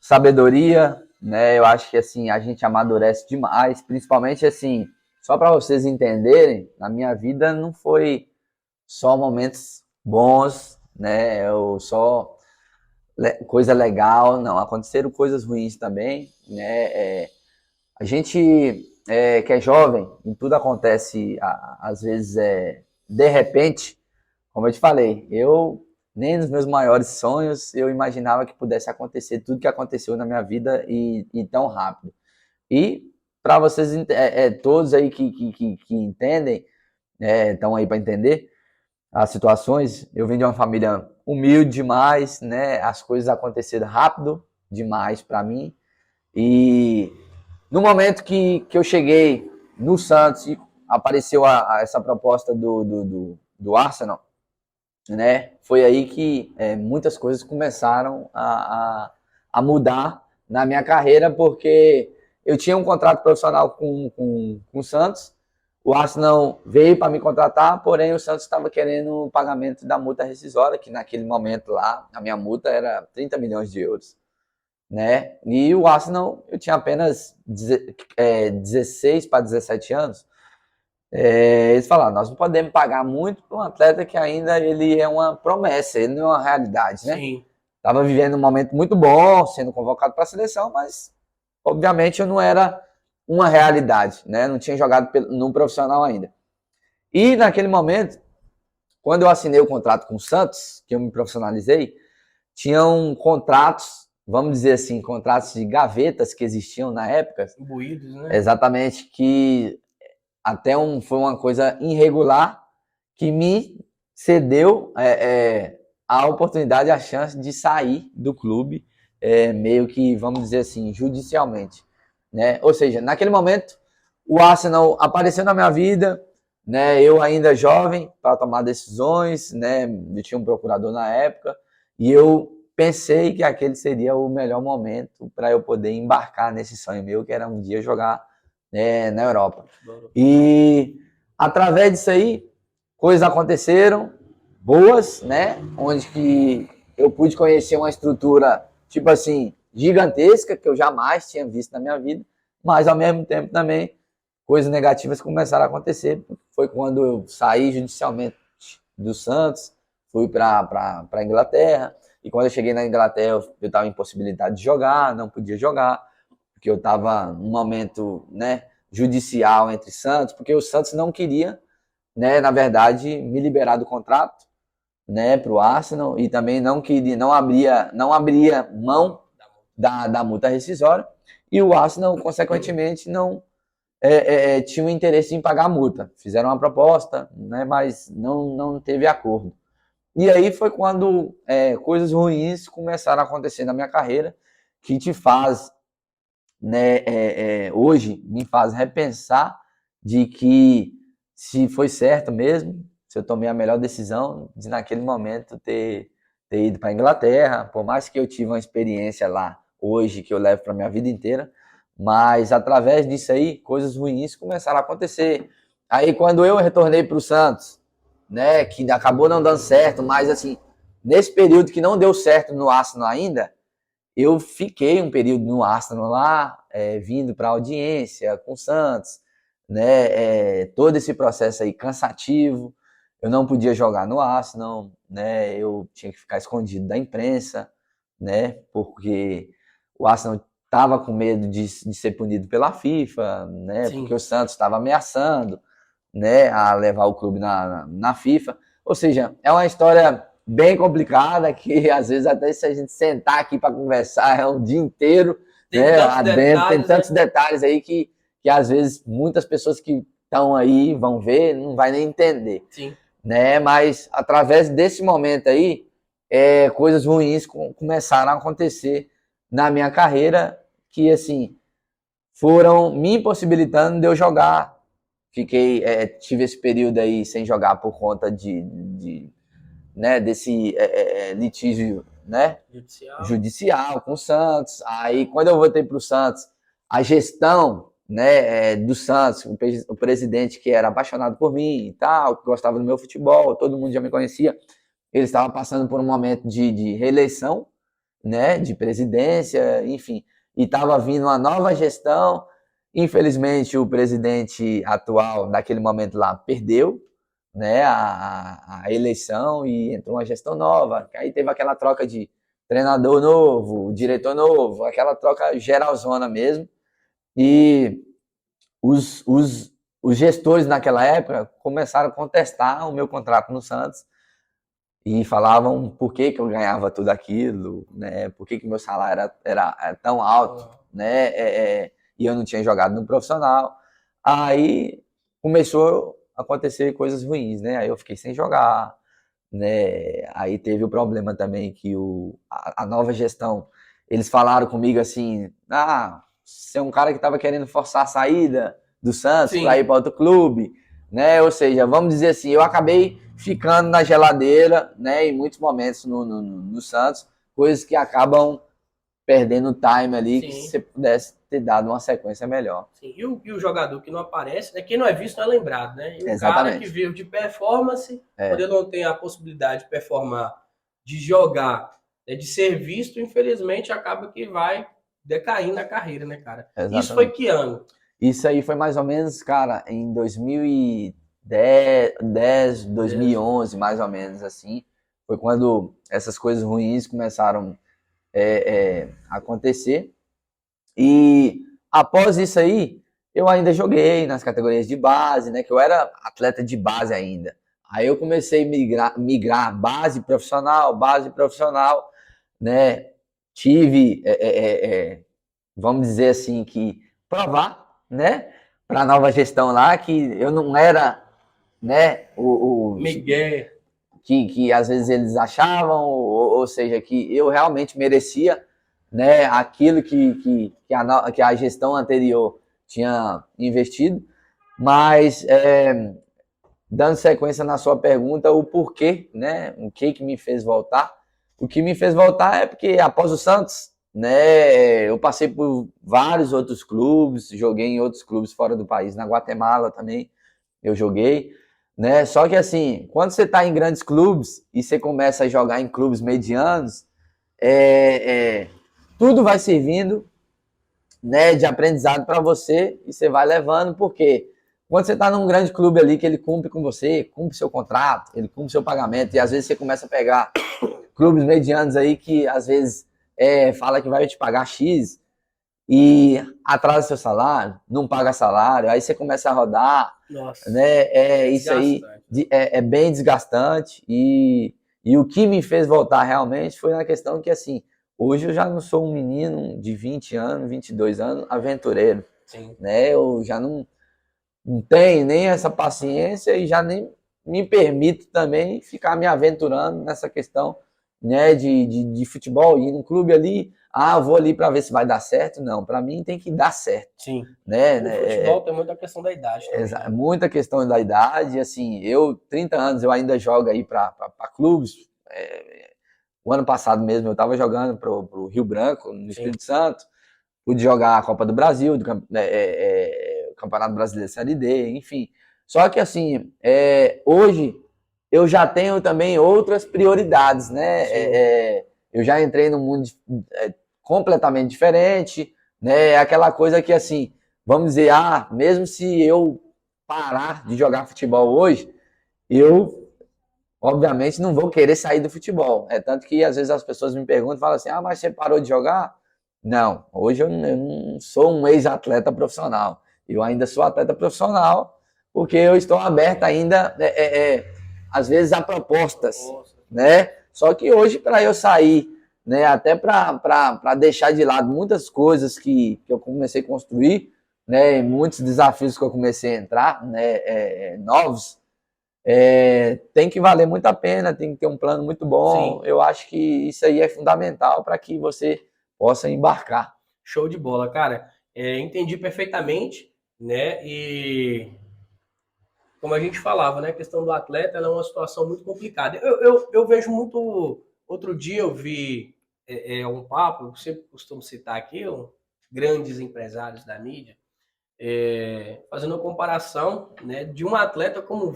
sabedoria, né? Eu acho que, assim, a gente amadurece demais, principalmente, assim, só para vocês entenderem, na minha vida não foi só momentos bons, né? Ou só coisa legal, não. Aconteceram coisas ruins também, né? A gente que é jovem, e tudo acontece, às vezes, de repente, como eu te falei, eu nem nos meus maiores sonhos eu imaginava que pudesse acontecer tudo que aconteceu na minha vida e tão rápido. E para vocês, todos aí que entendem, estão aí para entender as situações, eu vim de uma família humilde demais, né? As coisas aconteceram rápido demais para mim. E no momento que eu cheguei no Santos e apareceu essa proposta do Arsenal, né? Foi aí que muitas coisas começaram a mudar na minha carreira, porque eu tinha um contrato profissional com o Santos, o Arsenal veio para me contratar, porém o Santos estava querendo o pagamento da multa rescisória, que naquele momento lá, a minha multa era 30 milhões de euros. Né? E o Arsenal, eu tinha apenas 16 para 17 anos. Eles falaram, nós não podemos pagar muito para um atleta que ainda ele é uma promessa, ele não é uma realidade, né? Sim. Tava vivendo um momento muito bom, sendo convocado para a seleção, mas obviamente eu não era uma realidade, né? Não tinha jogado no profissional ainda. E naquele momento, quando eu assinei o contrato com o Santos, que eu me profissionalizei, tinham contratos, vamos dizer assim, contratos de gavetas que existiam na época. Imbuídos, né? Exatamente, que até foi uma coisa irregular que me cedeu a oportunidade, a chance de sair do clube, meio que, vamos dizer assim, judicialmente. Né? Ou seja, naquele momento, o Arsenal apareceu na minha vida, né? Eu ainda jovem para tomar decisões, né? Eu tinha um procurador na época, e eu pensei que aquele seria o melhor momento para eu poder embarcar nesse sonho meu, que era um dia jogar na Europa. E através disso aí, coisas aconteceram boas, né? Onde que eu pude conhecer uma estrutura, tipo assim, gigantesca, que eu jamais tinha visto na minha vida, mas ao mesmo tempo também coisas negativas começaram a acontecer. Foi quando eu saí judicialmente do Santos, fui para a Inglaterra, e quando eu cheguei na Inglaterra eu estava impossibilitado de jogar, não podia jogar, porque eu estava num momento, né, judicial entre Santos, porque o Santos não queria, né, na verdade, me liberar do contrato, né, para o Arsenal, e também não queria, não abria mão da multa rescisória, e o Arsenal, consequentemente, não tinha um interesse em pagar a multa. Fizeram uma proposta, né, mas não teve acordo. E aí foi quando coisas ruins começaram a acontecer na minha carreira, que te faz, né, hoje, me faz repensar de que se foi certo mesmo, se eu tomei a melhor decisão de naquele momento ter ido para a Inglaterra, por mais que eu tive uma experiência lá hoje que eu levo para minha vida inteira, mas através disso aí, coisas ruins começaram a acontecer. Aí quando eu retornei para o Santos, né, que acabou não dando certo, mas assim, nesse período que não deu certo no Arsenal ainda, eu fiquei um período no Arsenal lá, vindo para audiência com o Santos, né, todo esse processo aí cansativo. Eu não podia jogar no Arsenal, né, eu tinha que ficar escondido da imprensa, né, porque o Arsenal estava com medo de ser punido pela FIFA, né, Sim. porque o Santos estava ameaçando, né, a levar o clube na FIFA. Ou seja, é uma história bem complicada que às vezes até se a gente sentar aqui para conversar é um dia inteiro, Tem né, tantos adentro, detalhes, tem tantos né? detalhes aí que às vezes muitas pessoas que estão aí vão ver, não vai nem entender. Sim. Né, mas através desse momento aí, coisas ruins começaram a acontecer na minha carreira que, assim, foram me impossibilitando de eu jogar. Tive esse período aí sem jogar por conta né, desse litígio, né, judicial com o Santos. Aí, quando eu voltei para o Santos, a gestão, né, do Santos, o presidente que era apaixonado por mim e tal, que gostava do meu futebol, todo mundo já me conhecia, ele estava passando por um momento de reeleição, né, de presidência, enfim, e estava vindo uma nova gestão. Infelizmente, o presidente atual, naquele momento lá, perdeu, né, a eleição e entrou uma gestão nova. Aí teve aquela troca de treinador novo, diretor novo, aquela troca geralzona mesmo. E os gestores naquela época começaram a contestar o meu contrato no Santos e falavam por que eu ganhava tudo aquilo, né? Por que meu salário era tão alto, né? E eu não tinha jogado no profissional. Aí começou a acontecer coisas ruins, né? Aí eu fiquei sem jogar, né? Aí teve o problema também que a nova gestão, eles falaram comigo assim, você é um cara que estava querendo forçar a saída do Santos para ir para outro clube, né? Ou seja, vamos dizer assim, eu acabei ficando na geladeira, né? Em muitos momentos no Santos, coisas que acabam perdendo o time ali, que se você pudesse ter dado uma sequência melhor. Sim. E o jogador que não aparece, né? Quem não é visto não é lembrado, né? E o Exatamente. cara que vive de performance, quando ele não tem a possibilidade de performar, de jogar, né, de ser visto, infelizmente acaba que vai decair na carreira, né, cara? Exatamente. Isso foi que ano? Isso aí foi mais ou menos, cara, em 2010, 2011, mais ou menos assim. Foi quando essas coisas ruins começaram a acontecer. E após isso aí, eu ainda joguei nas categorias de base, né? Que eu era atleta de base ainda. Aí eu comecei a migrar base profissional, né? Tive, vamos dizer assim, que provar, né? Para a nova gestão lá, que eu não era, né? Miguel. Que às vezes eles achavam, ou seja, que eu realmente merecia, né, aquilo que a gestão anterior tinha investido. Mas, dando sequência na sua pergunta, o porquê, né, o que me fez voltar? O que me fez voltar é porque após o Santos, né, eu passei por vários outros clubes, joguei em outros clubes fora do país, na Guatemala também eu joguei, né? Só que assim, quando você está em grandes clubes e você começa a jogar em clubes medianos, tudo vai servindo, né, de aprendizado para você e você vai levando, porque quando você está num grande clube ali que ele cumpre com você, cumpre seu contrato, ele cumpre seu pagamento, e às vezes você começa a pegar clubes medianos aí que às vezes fala que vai te pagar X e atrasa seu salário, não paga salário, aí você começa a rodar, Nossa, né? Isso aí é bem desgastante e o que me fez voltar realmente foi na questão que, assim, hoje eu já não sou um menino de 20 anos, 22 anos, aventureiro, sim. né? Eu já não tenho nem essa paciência e já nem me permito também ficar me aventurando nessa questão, né, de futebol, ir num clube ali, vou ali para ver se vai dar certo. Não, para mim tem que dar certo, Sim. né? O futebol tem muita questão da idade também, né? Muita questão da idade, assim, 30 anos, eu ainda jogo aí para clubes. O ano passado mesmo eu estava jogando pro Rio Branco, no Espírito Santo, pude jogar a Copa do Brasil, o Campeonato Brasileiro Série D, enfim. Só que assim, hoje eu já tenho também outras prioridades, né? Eu já entrei num mundo completamente diferente, né? Aquela coisa que assim, vamos dizer, mesmo se eu parar de jogar futebol hoje, eu obviamente não vou querer sair do futebol. É tanto que às vezes as pessoas me perguntam, falam assim, mas você parou de jogar? Não, hoje eu não sou um ex-atleta profissional. Eu ainda sou atleta profissional porque eu estou aberto ainda, às vezes, a propostas, né? Só que hoje, para eu sair, né, até para deixar de lado muitas coisas que eu comecei a construir, né, muitos desafios que eu comecei a entrar, né, novos, tem que valer muito a pena, tem que ter um plano muito bom. Sim. Eu acho que isso aí é fundamental para que você possa embarcar. Show de bola, cara. Entendi perfeitamente, né? E como a gente falava, né? A questão do atleta é uma situação muito complicada. Eu vejo muito. Outro dia eu vi um papo, eu sempre costumo citar aqui, grandes empresários da mídia, fazendo uma comparação, né, de um atleta com o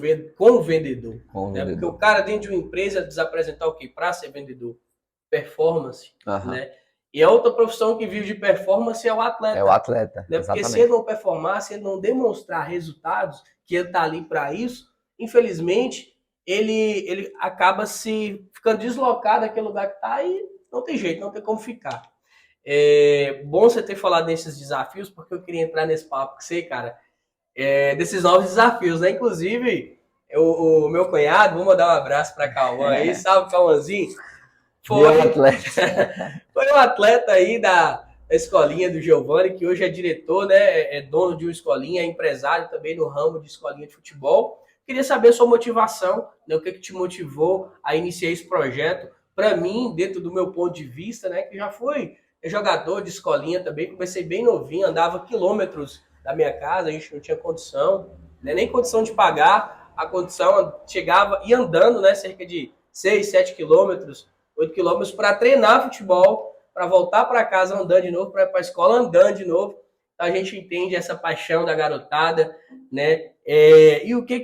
vendedor. Né? Porque o cara dentro de uma empresa precisa apresentar o quê? Para ser vendedor? Performance, né? E a outra profissão que vive de performance é o atleta. É o atleta, né? Porque se ele não performar, se ele não demonstrar resultados, que ele está ali para isso, infelizmente, ele acaba se ficando deslocado daquele lugar que está e não tem jeito, não tem como ficar. É bom você ter falado desses desafios, porque eu queria entrar nesse papo com você, cara, desses novos desafios, né? Inclusive, o meu cunhado, vou mandar um abraço para Cauã aí, salve Cauãzinho. Foi um atleta aí da escolinha do Giovanni, que hoje é diretor, né? É dono de uma escolinha, é empresário também no ramo de escolinha de futebol. Queria saber a sua motivação, né? O que te motivou a iniciar esse projeto. Para mim, dentro do meu ponto de vista, né? Que já fui jogador de escolinha também, comecei bem novinho, andava quilômetros da minha casa, a gente não tinha condição, né? Nem condição de pagar, a condição chegava e andando, né? Cerca de 6, 7 quilômetros, 8 quilômetros para treinar futebol, para voltar para casa andando de novo, para ir para a escola andando de novo. Então, a gente entende essa paixão da garotada, né? E o que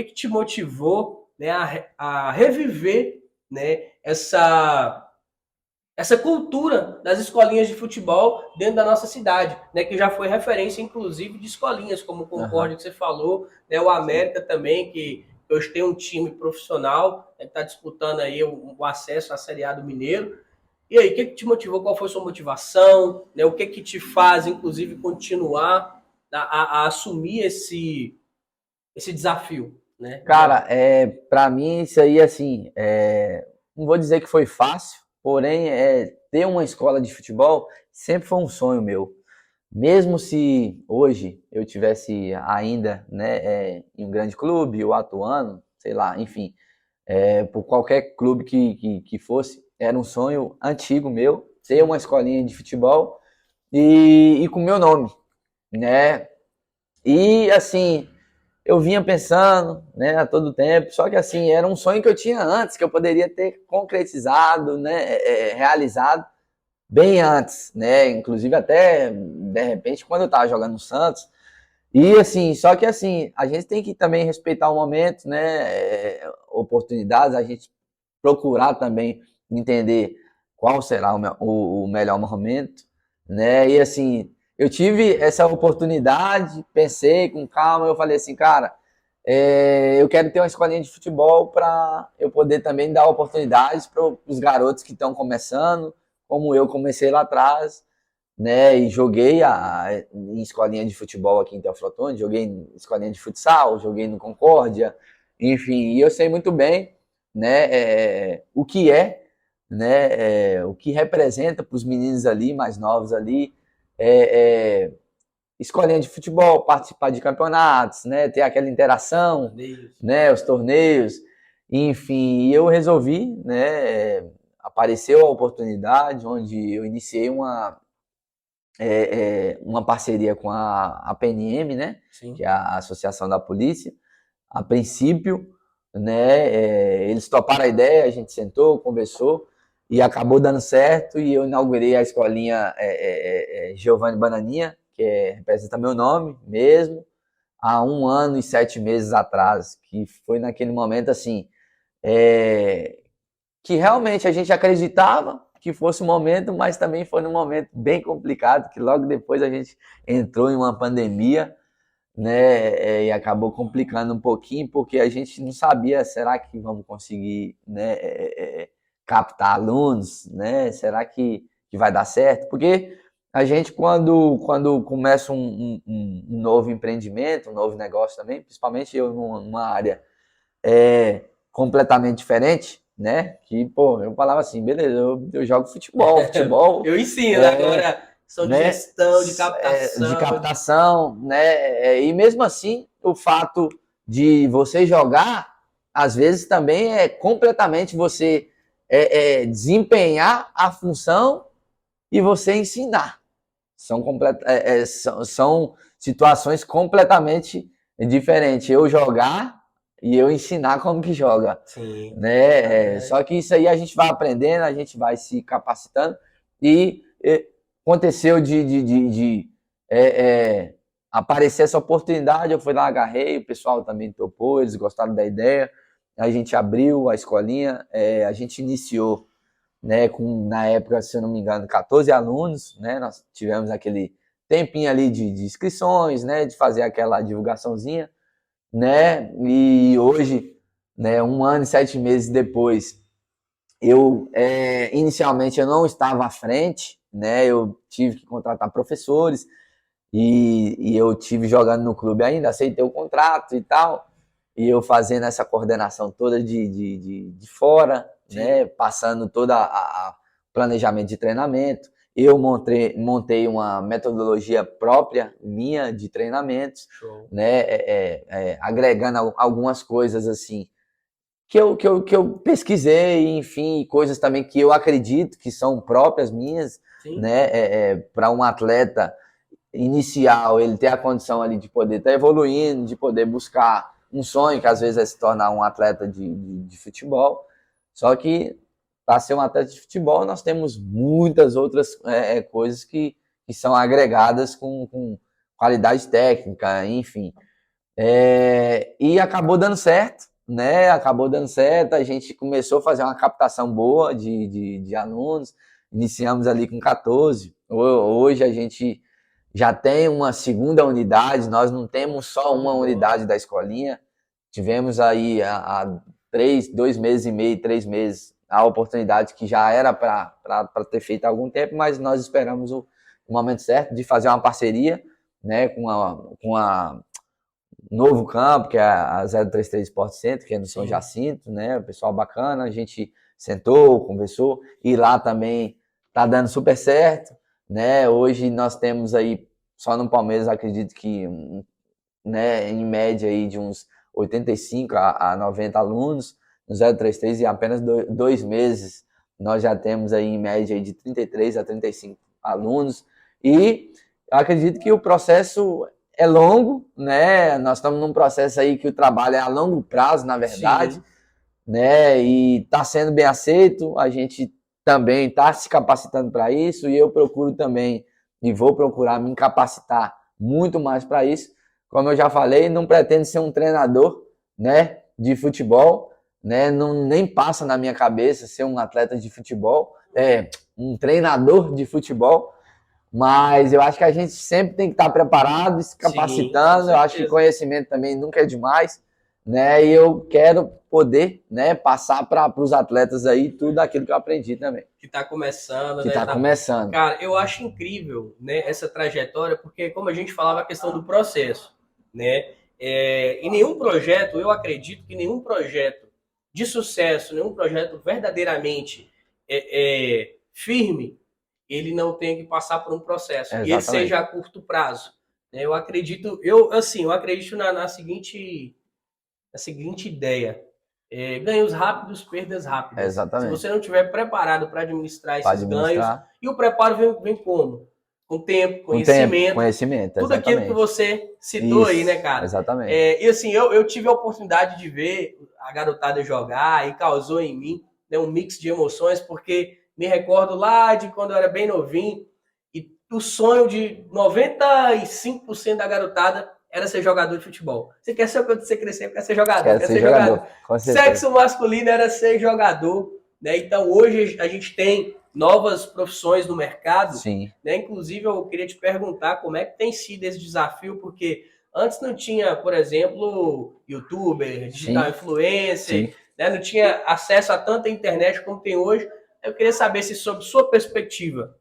te motivou, né, a reviver, né, essa cultura das escolinhas de futebol dentro da nossa cidade, né, que já foi referência, inclusive, de escolinhas, como o Concórdia que você falou, né, o América também, que hoje tem um time profissional, né, que está disputando aí o acesso à Série A do Mineiro. E aí, o que te motivou? Qual foi a sua motivação? Né, o que te faz, inclusive, continuar a assumir esse desafio? Né? Cara, para mim isso aí, assim, não vou dizer que foi fácil, porém, ter uma escola de futebol sempre foi um sonho meu. Mesmo se hoje eu tivesse ainda, né, em um grande clube ou atuando, sei lá, enfim, por qualquer clube que fosse, era um sonho antigo meu ter uma escolinha de futebol e com meu nome, né? E assim, eu vinha pensando, né, a todo tempo, só que assim, era um sonho que eu tinha antes, que eu poderia ter concretizado, né, realizado bem antes, né, inclusive até, de repente, quando eu estava jogando no Santos, E assim, só que assim, a gente tem que também respeitar o momento, né? Oportunidades, a gente procurar também entender qual será o melhor momento, né? E assim, eu tive essa oportunidade, pensei com calma, eu falei assim, cara, eu quero ter uma escolinha de futebol para eu poder também dar oportunidades para os garotos que estão começando, como eu comecei lá atrás, né? E joguei em escolinha de futebol aqui em Teoflotone, joguei em escolinha de futsal, joguei no Concórdia, enfim, e eu sei muito bem, né, o que o que representa para os meninos ali, mais novos ali, é, é, escolinha de futebol, participar de campeonatos, né, ter aquela interação, né, os torneios, enfim, e eu resolvi, né, apareceu a oportunidade onde eu iniciei uma parceria com a PNM, né? Sim. Que é a Associação da Polícia. A princípio, né? Eles toparam a ideia, a gente sentou, conversou e acabou dando certo. E eu inaugurei a escolinha Giovanni Bananinha, que representa meu nome mesmo, há 1 ano e 7 meses atrás, que foi naquele momento assim. Que realmente a gente acreditava que fosse um momento, mas também foi num momento bem complicado, que logo depois a gente entrou em uma pandemia, né, e acabou complicando um pouquinho, porque a gente não sabia, será que vamos conseguir, né, captar alunos, né, será que vai dar certo? Porque a gente, quando começa um novo empreendimento, um novo negócio também, principalmente eu numa área completamente diferente, né? Que, pô, eu falava assim, beleza, eu jogo futebol, Eu ensino, agora são de né? gestão, de De captação. captação, né? E mesmo assim, o fato de você jogar, às vezes também é completamente você desempenhar a função e você ensinar. São situações completamente diferentes. Eu jogar e eu ensinar como que joga. Sim. Né? Só que isso aí a gente vai aprendendo, a gente vai se capacitando e aconteceu de aparecer essa oportunidade, eu fui lá, agarrei, o pessoal também topou, eles gostaram da ideia, a gente abriu a escolinha, a gente iniciou, né, com, na época, se eu não me engano, 14 alunos, né, nós tivemos aquele tempinho ali de inscrições, né, de fazer aquela divulgaçãozinha, né, e hoje, né, 1 ano e 7 meses depois, inicialmente eu não estava à frente, né, eu tive que contratar professores, e eu tive jogando no clube ainda, aceitei o contrato e tal, e eu fazendo essa coordenação toda de fora, né, passando toda a planejamento de treinamento. Eu montei uma metodologia própria minha de treinamentos, né, agregando algumas coisas assim que eu pesquisei, enfim, coisas também que eu acredito que são próprias minhas, né, para um atleta inicial, ele ter a condição ali de poder estar evoluindo, de poder buscar um sonho, que às vezes é se tornar um atleta de futebol. Só que para ser um atleta de futebol, nós temos muitas outras coisas que são agregadas com qualidade técnica, enfim. E acabou dando certo, né? Acabou dando certo, a gente começou a fazer uma captação boa de alunos, iniciamos ali com 14, hoje a gente já tem uma segunda unidade, nós não temos só uma unidade da escolinha, tivemos aí há 2 meses e meio, 3 meses, a oportunidade que já era para ter feito há algum tempo, mas nós esperamos o momento certo de fazer uma parceria, né, com a novo campo, que é a 033 Sport Center, que é no São Jacinto, né, o pessoal bacana, a gente sentou, conversou, e lá também tá dando super certo, né, hoje nós temos aí, só no Palmeiras, acredito que, né, em média aí de uns 85 a 90 alunos no 033, e em apenas 2 meses nós já temos aí em média aí de 33 a 35 alunos, e eu acredito que o processo é longo, né, nós estamos num processo aí que o trabalho é a longo prazo, na verdade, né, e está sendo bem aceito, a gente também está se capacitando para isso, e eu procuro também, e vou procurar me capacitar muito mais para isso, como eu já falei, não pretendo ser um treinador, né, de futebol, né, não, nem passa na minha cabeça ser um atleta de futebol, um treinador de futebol, mas eu acho que a gente sempre tem que estar preparado, se Sim, com capacitando, eu acho que certeza. conhecimento também nunca é demais, né, e eu quero poder, né, passar para os atletas aí tudo aquilo que eu aprendi também, Que está começando, que né? está começando. Cara, eu acho incrível, né, essa trajetória, porque como a gente falava a questão do processo, né? Em nenhum projeto, eu acredito que nenhum projeto de sucesso, nenhum projeto verdadeiramente firme, ele não tem que passar por um processo e ele seja Exatamente. a curto prazo. Né? Eu acredito na seguinte ideia. Ganhos rápidos, perdas rápidas. Se Exatamente. você não estiver preparado para administrar Para esses ganhos, administrar e o preparo vem como? Com tempo, com tempo, conhecimento, conhecimento, tudo aquilo que exatamente. você citou aí, né, Isso, cara? exatamente. E assim, eu tive a oportunidade de ver a garotada jogar e causou em mim, né, um mix de emoções, porque me recordo lá de quando eu era bem novinho e o sonho de 95% da garotada era ser jogador de futebol. Você quer ser quando você crescer, quer ser jogador, Quero quer ser ser jogador. jogador, com certeza. Sexo masculino era ser jogador, né? Então hoje a gente tem novas profissões no mercado, Sim, né? Inclusive eu queria te perguntar como é que tem sido esse desafio, porque antes não tinha, por exemplo, youtuber, digital sim, influencer, sim. né? Não tinha acesso a tanta internet como tem hoje. Eu queria saber se, sob sua perspectiva,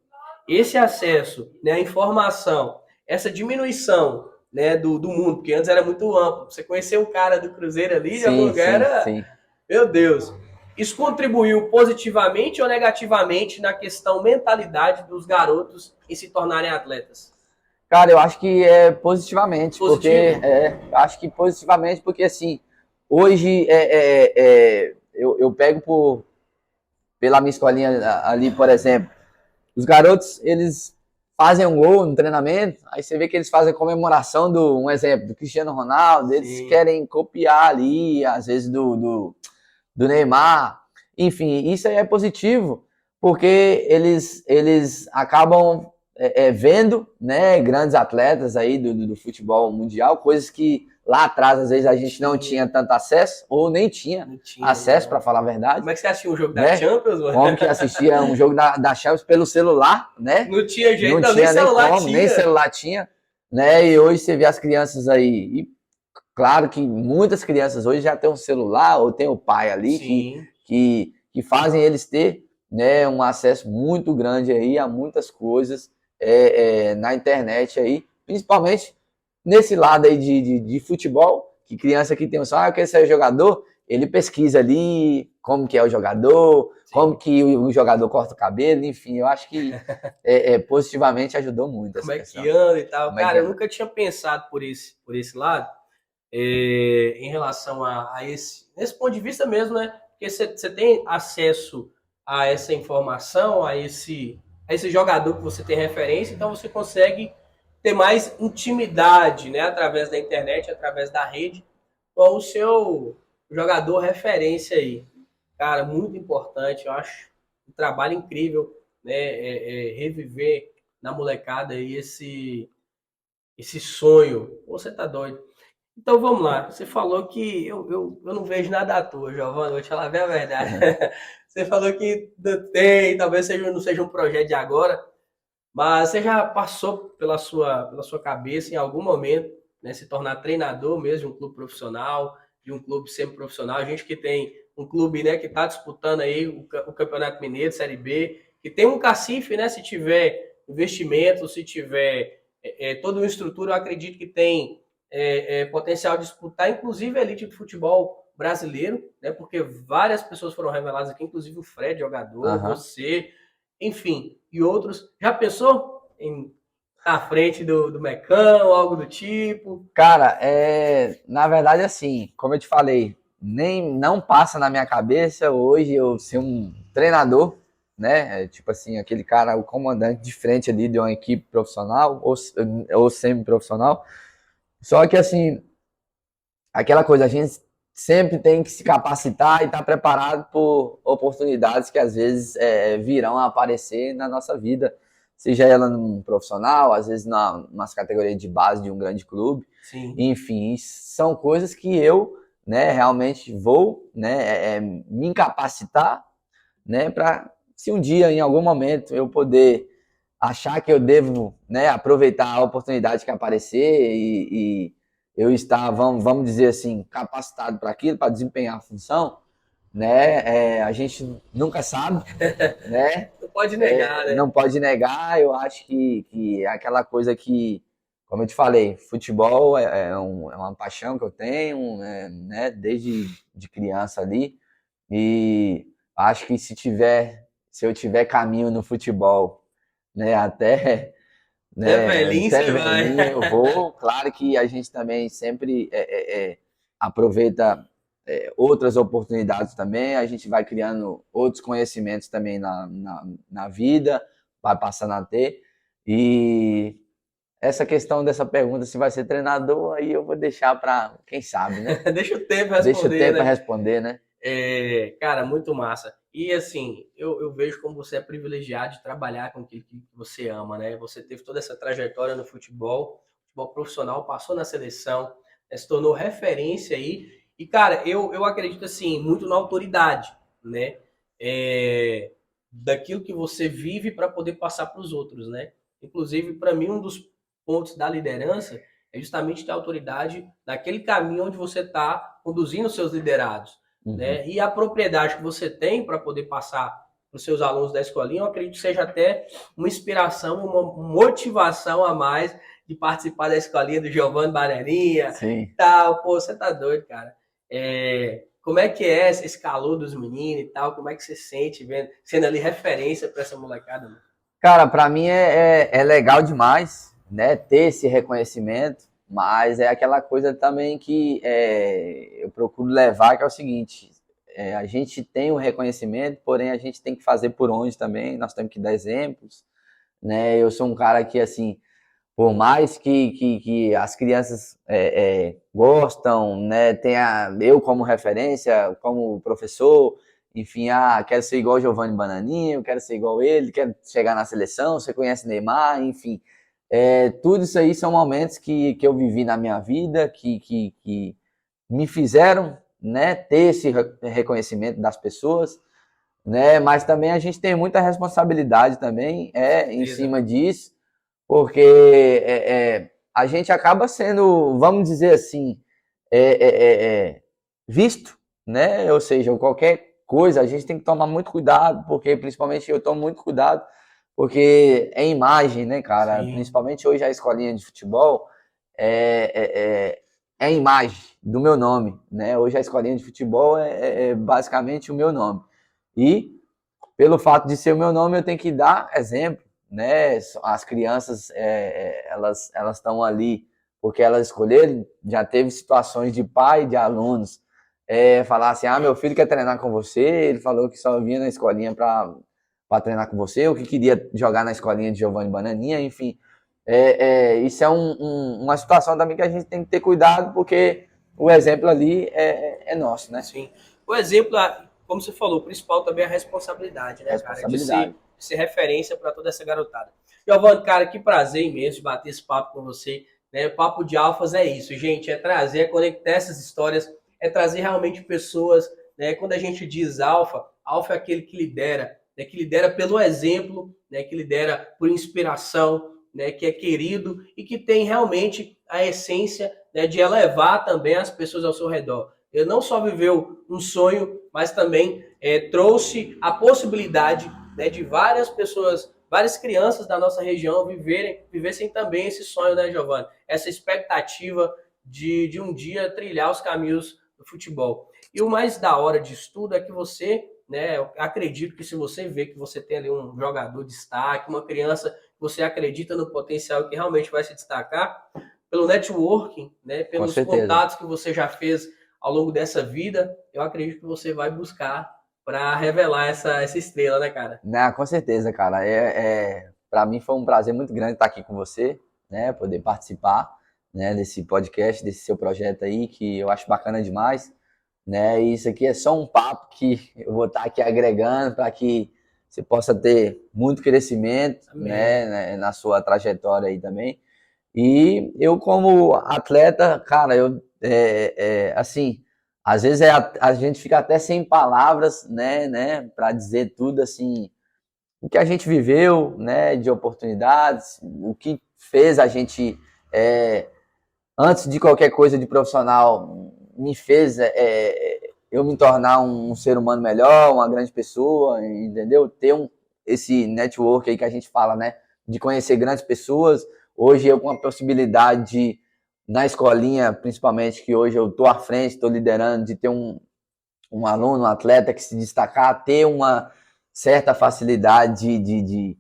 esse acesso, né, à informação, essa diminuição, né, do mundo, porque antes era muito amplo. Você conhecer um cara do Cruzeiro ali, de algum Sim, lugar, sim, era, sim. meu Deus. Isso contribuiu positivamente ou negativamente na questão mentalidade dos garotos em se tornarem atletas? Cara, eu acho que é positivamente, porque Positivo? eu acho que positivamente, porque assim, hoje eu pego pela minha escolinha ali, por exemplo, os garotos, eles fazem um gol no treinamento, aí você vê que eles fazem comemoração um exemplo, do Cristiano Ronaldo, eles Sim. querem copiar ali, às vezes do Neymar, enfim, isso aí é positivo, porque eles acabam vendo, né, grandes atletas aí do futebol mundial, coisas que lá atrás, às vezes, a gente não tinha tanto acesso, ou nem tinha Não tinha, acesso, para não. falar a verdade, Como é que você assistiu um jogo da né? Champions, mano? Como que assistia um jogo da Champions pelo celular, né? Não tinha jeito, Não não, nem tinha nem celular como, nem tinha. celular tinha, né? E hoje você vê as crianças aí, e claro que muitas crianças hoje já têm um celular ou tem o pai ali Sim. que fazem eles ter, né, um acesso muito grande aí a muitas coisas na internet aí, principalmente nesse lado aí de futebol, que criança que tem um sonho, eu quero ser jogador, ele pesquisa ali como que é o jogador, como Sim. que o jogador corta o cabelo, enfim, eu acho que positivamente ajudou muito Como essa é que questão. anda e tal. Como é que Cara, eu anda? nunca tinha pensado por esse lado, em relação a esse ponto de vista mesmo, né? Porque você tem acesso a essa informação, a esse jogador que você tem referência, então você consegue ter mais intimidade, né? Através da internet, através da rede, com o seu jogador referência aí. Cara, muito importante, eu acho um trabalho incrível, né? Reviver na molecada aí esse sonho. Você tá doido. Então vamos lá. Você falou que eu não vejo nada à toa, Giovanni, vou te falar bem a verdade. Você falou que tem, talvez não seja um projeto de agora, mas você já passou pela sua cabeça em algum momento, né, se tornar treinador mesmo de um clube profissional, de um clube semi-profissional. A gente que tem um clube, né, que está disputando aí o Campeonato Mineiro, Série B, que tem um cacife, né, se tiver investimento, se tiver toda uma estrutura, eu acredito que tem potencial de disputar, inclusive a elite do futebol brasileiro, né, porque várias pessoas foram reveladas aqui, inclusive o Fred, jogador, Aham. você, enfim, e outros. Já pensou em estar à frente do Mecão, algo do tipo? Cara, na verdade, assim, como eu te falei, nem não passa na minha cabeça hoje eu ser um treinador, né? Tipo assim, aquele cara, o comandante de frente ali de uma equipe profissional ou semi-profissional. Só que, assim, aquela coisa, a gente sempre tem que se capacitar e estar preparado por oportunidades que às vezes virão a aparecer na nossa vida, seja ela num profissional, às vezes nas categorias de base de um grande clube. Sim. Enfim, são coisas que eu, né, realmente vou, né, me incapacitar, né, para se um dia, em algum momento, eu poder achar que eu devo, né, aproveitar a oportunidade que aparecer e eu estar, vamos dizer assim, capacitado para aquilo, para desempenhar a função, né, a gente nunca sabe, né, Não pode negar, né? não pode negar. Eu acho que é aquela coisa que, como eu te falei, futebol é uma paixão que eu tenho, né, desde de criança ali, e acho que se eu tiver caminho no futebol, né, Até velhinho até você vai. velhinho eu vou. Claro que a gente também sempre aproveita outras oportunidades também, a gente vai criando outros conhecimentos também na vida, vai passando a ter. E essa questão dessa pergunta, se vai ser treinador, aí eu vou deixar para quem sabe, né? Deixa o tempo Deixa o responder, tempo para né? responder, né? Cara, muito massa. E assim, eu vejo como você é privilegiado de trabalhar com aquilo que você ama, né? Você teve toda essa trajetória no futebol profissional, passou na seleção, né? Se tornou referência aí. E, cara, eu acredito assim, muito na autoridade, né? É, daquilo que você vive para poder passar para os outros, né? Inclusive, para mim, um dos pontos da liderança é justamente ter autoridade naquele caminho onde você está conduzindo os seus liderados, Uhum. né? E a propriedade que você tem para poder passar para os seus alunos da escolinha, eu acredito que seja até uma inspiração, uma motivação a mais de participar da escolinha do Giovanni Bananinha e Sim. tal. Pô, você tá doido, cara. Como é que é esse calor dos meninos e tal? Como é que você sente vendo, sendo ali referência para essa molecada? Mano? Cara, para mim é legal demais, né, ter esse reconhecimento, mas é aquela coisa também que eu procuro levar, que é o seguinte: a gente tem o reconhecimento, porém a gente tem que fazer por onde também, nós temos que dar exemplos, né? Eu sou um cara que, assim, por mais que as crianças gostam, né, tenha eu como referência, como professor, enfim, quero ser igual o Giovanni Bananinho, quero ser igual ele, quero chegar na seleção, você conhece Neymar, enfim. Tudo isso aí são momentos que eu vivi na minha vida, que me fizeram, né, ter esse reconhecimento das pessoas, né, mas também a gente tem muita responsabilidade também Com em certeza. cima disso, porque a gente acaba sendo, vamos dizer assim, visto, né? Ou seja, qualquer coisa a gente tem que tomar muito cuidado, porque principalmente eu tomo muito cuidado, porque é imagem, né, cara? Sim. Principalmente hoje a escolinha de futebol é a imagem do meu nome, né? Hoje a escolinha de futebol é basicamente o meu nome. E pelo fato de ser o meu nome, eu tenho que dar exemplo, né? As crianças, elas estão ali porque elas escolheram. Já teve situações de pai de alunos falar assim: ah, meu filho quer treinar com você, ele falou que só vinha na escolinha para treinar com você, ou que queria jogar na escolinha de Giovanni Bananinha, enfim. Isso é uma situação também que a gente tem que ter cuidado, porque o exemplo ali é nosso, né? Sim. O exemplo, como você falou, o principal também é a responsabilidade, né, cara? De Responsabilidade. ser referência para toda essa garotada. Giovanni, cara, que prazer imenso de bater esse papo com você. Né? Papo de alfas é isso, gente. É trazer, é conectar essas histórias, é trazer realmente pessoas. Né? Quando a gente diz alfa, alfa é aquele que lidera pelo exemplo, né? Que lidera por inspiração, né? Que é querido e que tem realmente a essência, né? De elevar também as pessoas ao seu redor. Ele não só viveu um sonho, mas também trouxe a possibilidade, né, de várias pessoas, várias crianças da nossa região vivessem também esse sonho, né, Giovanni? Essa expectativa de um dia trilhar os caminhos do futebol. E o mais da hora disso tudo é que você, né, eu acredito que se você vê que você tem ali um jogador de destaque, uma criança que você acredita no potencial que realmente vai se destacar, pelo networking, né, Com pelos certeza. contatos que você já fez ao longo dessa vida, eu acredito que você vai buscar para revelar essa estrela, né, cara? Não, com certeza, cara. Para mim foi um prazer muito grande estar aqui com você, né? Poder participar, né, desse podcast, desse seu projeto aí, que eu acho bacana demais, né? E isso aqui é só um papo que eu vou estar aqui agregando para que você possa ter muito crescimento, Amém. né, na sua trajetória aí também. E eu, como atleta, cara, assim, às vezes a gente fica até sem palavras, né, para dizer tudo, assim, o que a gente viveu, né, de oportunidades, o que fez a gente, antes de qualquer coisa de profissional, me fez eu me tornar um ser humano melhor, uma grande pessoa, entendeu? Ter esse network aí que a gente fala, né, de conhecer grandes pessoas. Hoje eu com a possibilidade de, na escolinha, principalmente, que hoje eu estou à frente, estou liderando, de ter um aluno, um atleta que se destacar, ter uma certa facilidade de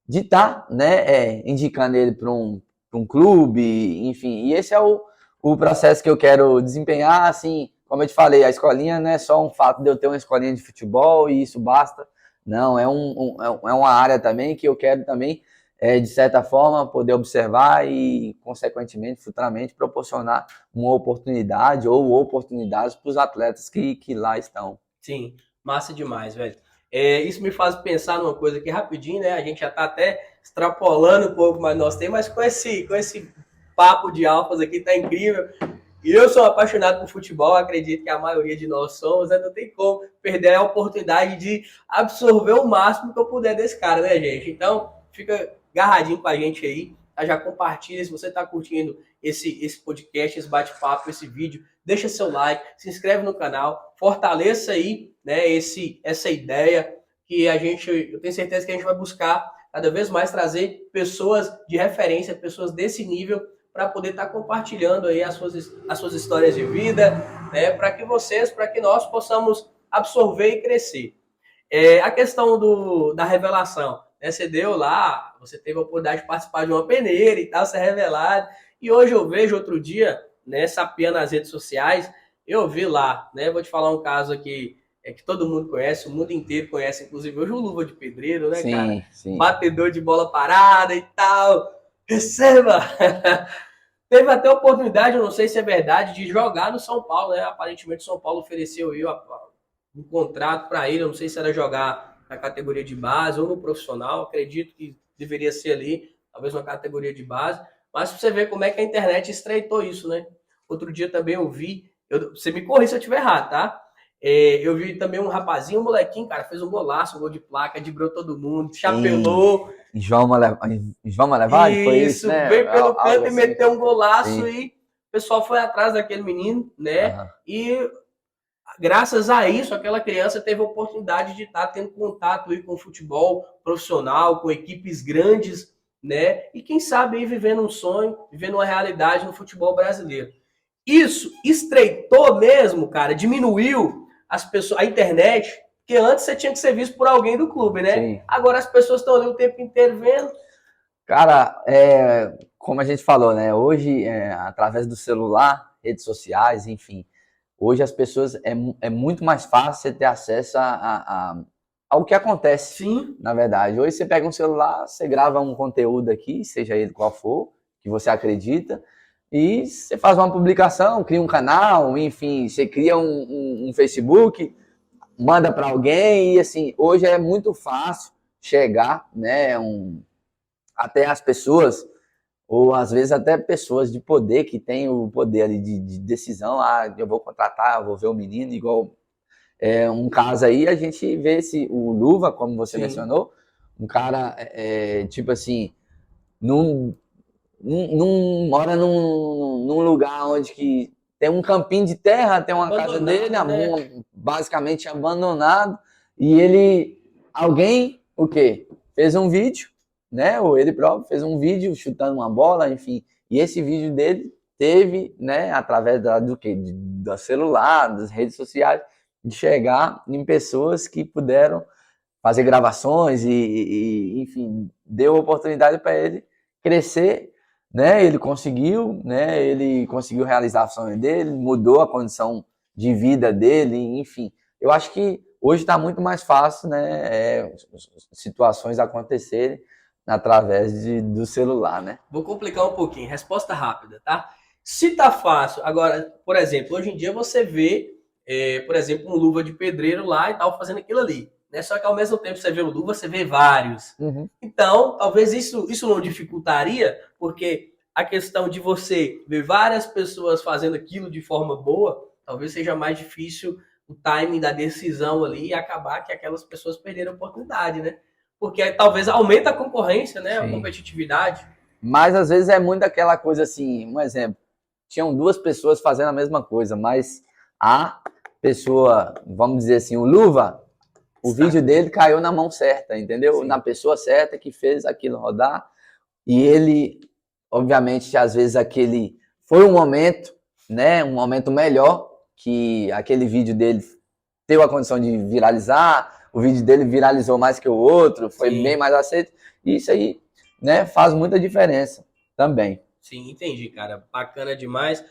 estar, né, indicando ele para um clube, enfim. E esse é o processo que eu quero desempenhar, assim, como eu te falei, a escolinha não é só um fato de eu ter uma escolinha de futebol e isso basta. Não, é uma área também que eu quero também, de certa forma, poder observar e, consequentemente, futuramente, proporcionar uma oportunidade ou oportunidades para os atletas que lá estão. Sim, massa demais, velho. Isso me faz pensar numa coisa aqui rapidinho, né? A gente já tá até extrapolando um pouco, mas nós temos, mas com esse papo de alfas aqui tá incrível. E eu sou apaixonado por futebol, acredito que a maioria de nós somos, né? Não tem como perder a oportunidade de absorver o máximo que eu puder desse cara, né, gente? Então, fica agarradinho com a gente aí, tá? Já compartilha se você tá curtindo esse podcast, esse bate-papo, esse vídeo. Deixa seu like, se inscreve no canal, fortaleça aí, né, essa ideia que eu tenho certeza que a gente vai buscar cada vez mais trazer pessoas de referência, pessoas desse nível para poder estar compartilhando aí as suas histórias de vida, né, para que nós possamos absorver e crescer. A questão da revelação, né, você deu lá, você teve a oportunidade de participar de uma peneira e tal, ser revelado, e hoje eu vejo outro dia, né, sapeando nas redes sociais, eu vi lá, né, vou te falar um caso aqui, que todo mundo conhece, o mundo inteiro conhece, inclusive hoje o Luva de Pedreiro, né, cara? Sim, sim. Batedor de bola parada e tal, receba! Teve até a oportunidade, eu não sei se é verdade, de jogar no São Paulo, né? Aparentemente o São Paulo ofereceu um contrato para ele, eu não sei se era jogar na categoria de base ou no profissional, acredito que deveria ser ali, talvez uma categoria de base, mas você vê como é que a internet estreitou isso, né? Outro dia também eu vi, você me corrija se eu estiver errado, tá? Eu vi também um rapazinho, um molequinho, cara, fez um golaço, um gol de placa, driblou todo mundo, chapelou. João Malevade, foi isso, Isso, né? veio pelo Algo canto e assim. meteu um golaço Sim. e o pessoal foi atrás daquele menino, né? Aham. E graças a isso, aquela criança teve a oportunidade de estar tendo contato aí com o futebol profissional, com equipes grandes, né? E quem sabe aí vivendo um sonho, vivendo uma realidade no futebol brasileiro. Isso estreitou mesmo, cara, diminuiu as pessoas, a internet, porque antes você tinha que ser visto por alguém do clube, né? Sim. Agora as pessoas estão ali o tempo inteiro vendo. Cara, como a gente falou, né? Hoje, através do celular, redes sociais, enfim, hoje as pessoas é muito mais fácil você ter acesso ao que acontece, Sim, na verdade. Hoje você pega um celular, você grava um conteúdo aqui, seja ele qual for, que você acredita, e você faz uma publicação, cria um canal, enfim, você cria um Facebook, manda para alguém, e assim, hoje é muito fácil chegar, né, até as pessoas, ou às vezes até pessoas de poder, que têm o poder ali de decisão, eu vou contratar, eu vou ver o menino, igual um caso aí, a gente vê o Luva, como você sim. mencionou, um cara, tipo assim, num, mora num lugar onde que tem um campinho de terra, tem uma casa dele, Abandonado, né? basicamente abandonado, e alguém, o quê? Fez um vídeo, né, ou ele próprio fez um vídeo chutando uma bola, enfim, e esse vídeo dele teve, né, através do quê? Do celular, das redes sociais, de chegar em pessoas que puderam fazer gravações enfim, deu oportunidade para ele crescer, né? Ele conseguiu realizar a sonho dele, mudou a condição de vida dele, enfim. Eu acho que hoje está muito mais fácil, né? Situações acontecerem através do celular, né? Vou complicar um pouquinho. Resposta rápida, tá? Se tá fácil, agora, por exemplo, hoje em dia você vê, por exemplo, um luva de pedreiro lá e tal fazendo aquilo ali, né? Só que ao mesmo tempo você vê o Luva, você vê vários. Então, talvez isso não dificultaria, porque a questão de você ver várias pessoas fazendo aquilo de forma boa, talvez seja mais difícil o timing da decisão ali e acabar que aquelas pessoas perderam a oportunidade, né? Porque talvez aumenta a concorrência, né? A Sim. competitividade. Mas às vezes é muito aquela coisa assim, um exemplo, tinham duas pessoas fazendo a mesma coisa, mas a pessoa, vamos dizer assim, o Luva, o vídeo dele caiu na mão certa, entendeu? Sim. Na pessoa certa que fez aquilo rodar. E ele, obviamente, às vezes aquele foi um momento, né? Um momento melhor que aquele vídeo dele teve a condição de viralizar, o vídeo dele viralizou mais que o outro, foi Sim. bem mais aceito. E isso aí, né, faz muita diferença também. Sim, entendi, cara. Bacana demais.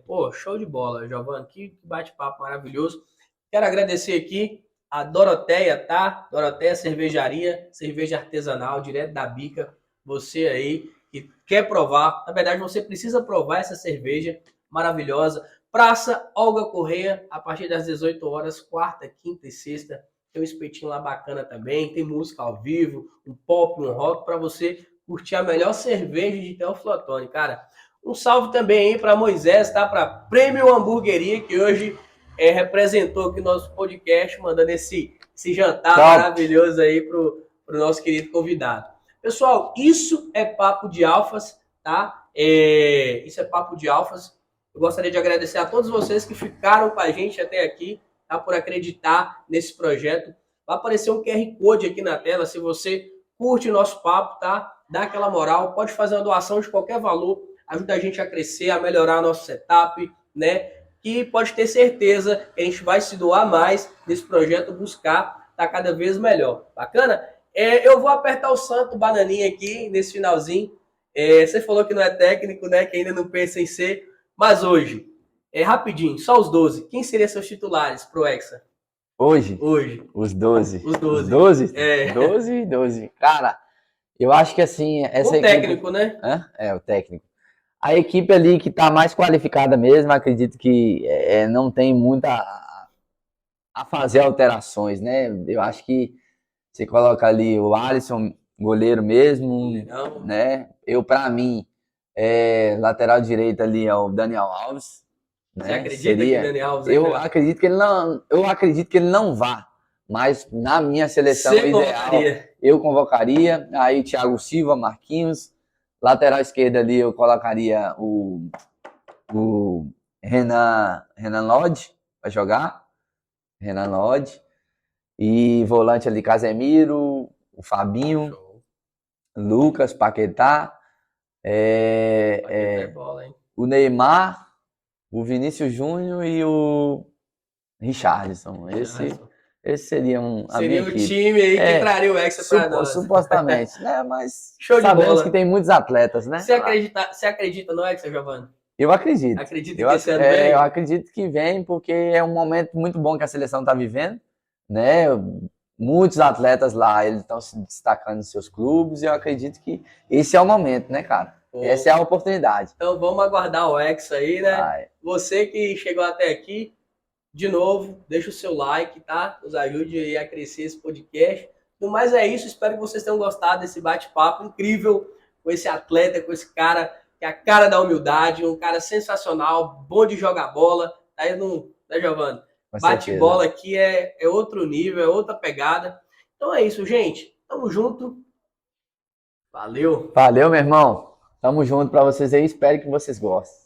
Pô, show de bola, Giovanni. Que bate-papo maravilhoso. Quero agradecer aqui a Doroteia, tá? Doroteia Cervejaria, cerveja artesanal, direto da bica. Você aí que quer provar, na verdade você precisa provar essa cerveja maravilhosa. Praça Olga Correia, a partir das 18 horas, quarta, quinta e sexta. Tem um espetinho lá bacana também, tem música ao vivo, um pop, um rock para você curtir a melhor cerveja de Teoflotone, cara. Um salve também aí para Moisés, tá? Para Prêmio Hamburgueria, que hoje representou aqui o nosso podcast, mandando esse jantar maravilhoso aí pro nosso querido convidado. Pessoal, isso é Papo de Alfas, tá? Isso é Papo de Alfas. Eu gostaria de agradecer a todos vocês que ficaram com a gente até aqui, tá? Por acreditar nesse projeto. Vai aparecer um QR Code aqui na tela, se você curte o nosso papo, tá? Dá aquela moral, pode fazer uma doação de qualquer valor, ajuda a gente a crescer, a melhorar nosso setup, né? E pode ter certeza que a gente vai se doar mais nesse projeto, buscar estar cada vez melhor. Bacana? Eu vou apertar o santo bananinha aqui nesse finalzinho. Você falou que não é técnico, né? Que ainda não pensa em ser, mas hoje, rapidinho, só os 12. Quem seriam seus titulares pro Hexa? Hoje? Os 12. Os 12? 12 e 12. Cara, eu acho que assim... essa o técnico, né? O técnico. A equipe ali que está mais qualificada mesmo, acredito que não tem muita a fazer alterações, né? Eu acho que você coloca ali o Alisson, goleiro mesmo, né? Para mim, lateral direito ali é o Daniel Alves. Né? Você acredita que o Daniel Alves acredito que ele não vá, mas na minha seleção ideal, eu convocaria aí Thiago Silva, Marquinhos. Lateral esquerda ali eu colocaria o Renan Lodge para jogar. Renan Lodge. E volante ali Casemiro, o Fabinho, Lucas, Paquetá. O Neymar, o Vinícius Júnior e o Richarlison. Esse seria seria o time aí que traria o Hexa para nós. Supostamente, né? Mas sabemos que tem muitos atletas, né? Você acredita no Hexa, Giovanni? Eu acredito. Acredito que esse ano vem? Eu acredito que vem, porque é um momento muito bom que a seleção está vivendo, né? Muitos atletas lá, eles estão se destacando nos seus clubes, e eu acredito que esse é o momento, né, cara? Essa é a oportunidade. Então vamos aguardar o Hexa aí, né? Você que chegou até aqui, de novo, deixa o seu like, tá? Nos ajude aí a crescer esse podcast. No mais é isso, espero que vocês tenham gostado desse bate-papo incrível com esse atleta, com esse cara que é a cara da humildade, um cara sensacional, bom de jogar bola. Tá aí né, Giovanni? Bate-bola aqui é outro nível, é outra pegada. Então é isso, gente. Tamo junto. Valeu. Valeu, meu irmão. Tamo junto pra vocês aí, espero que vocês gostem.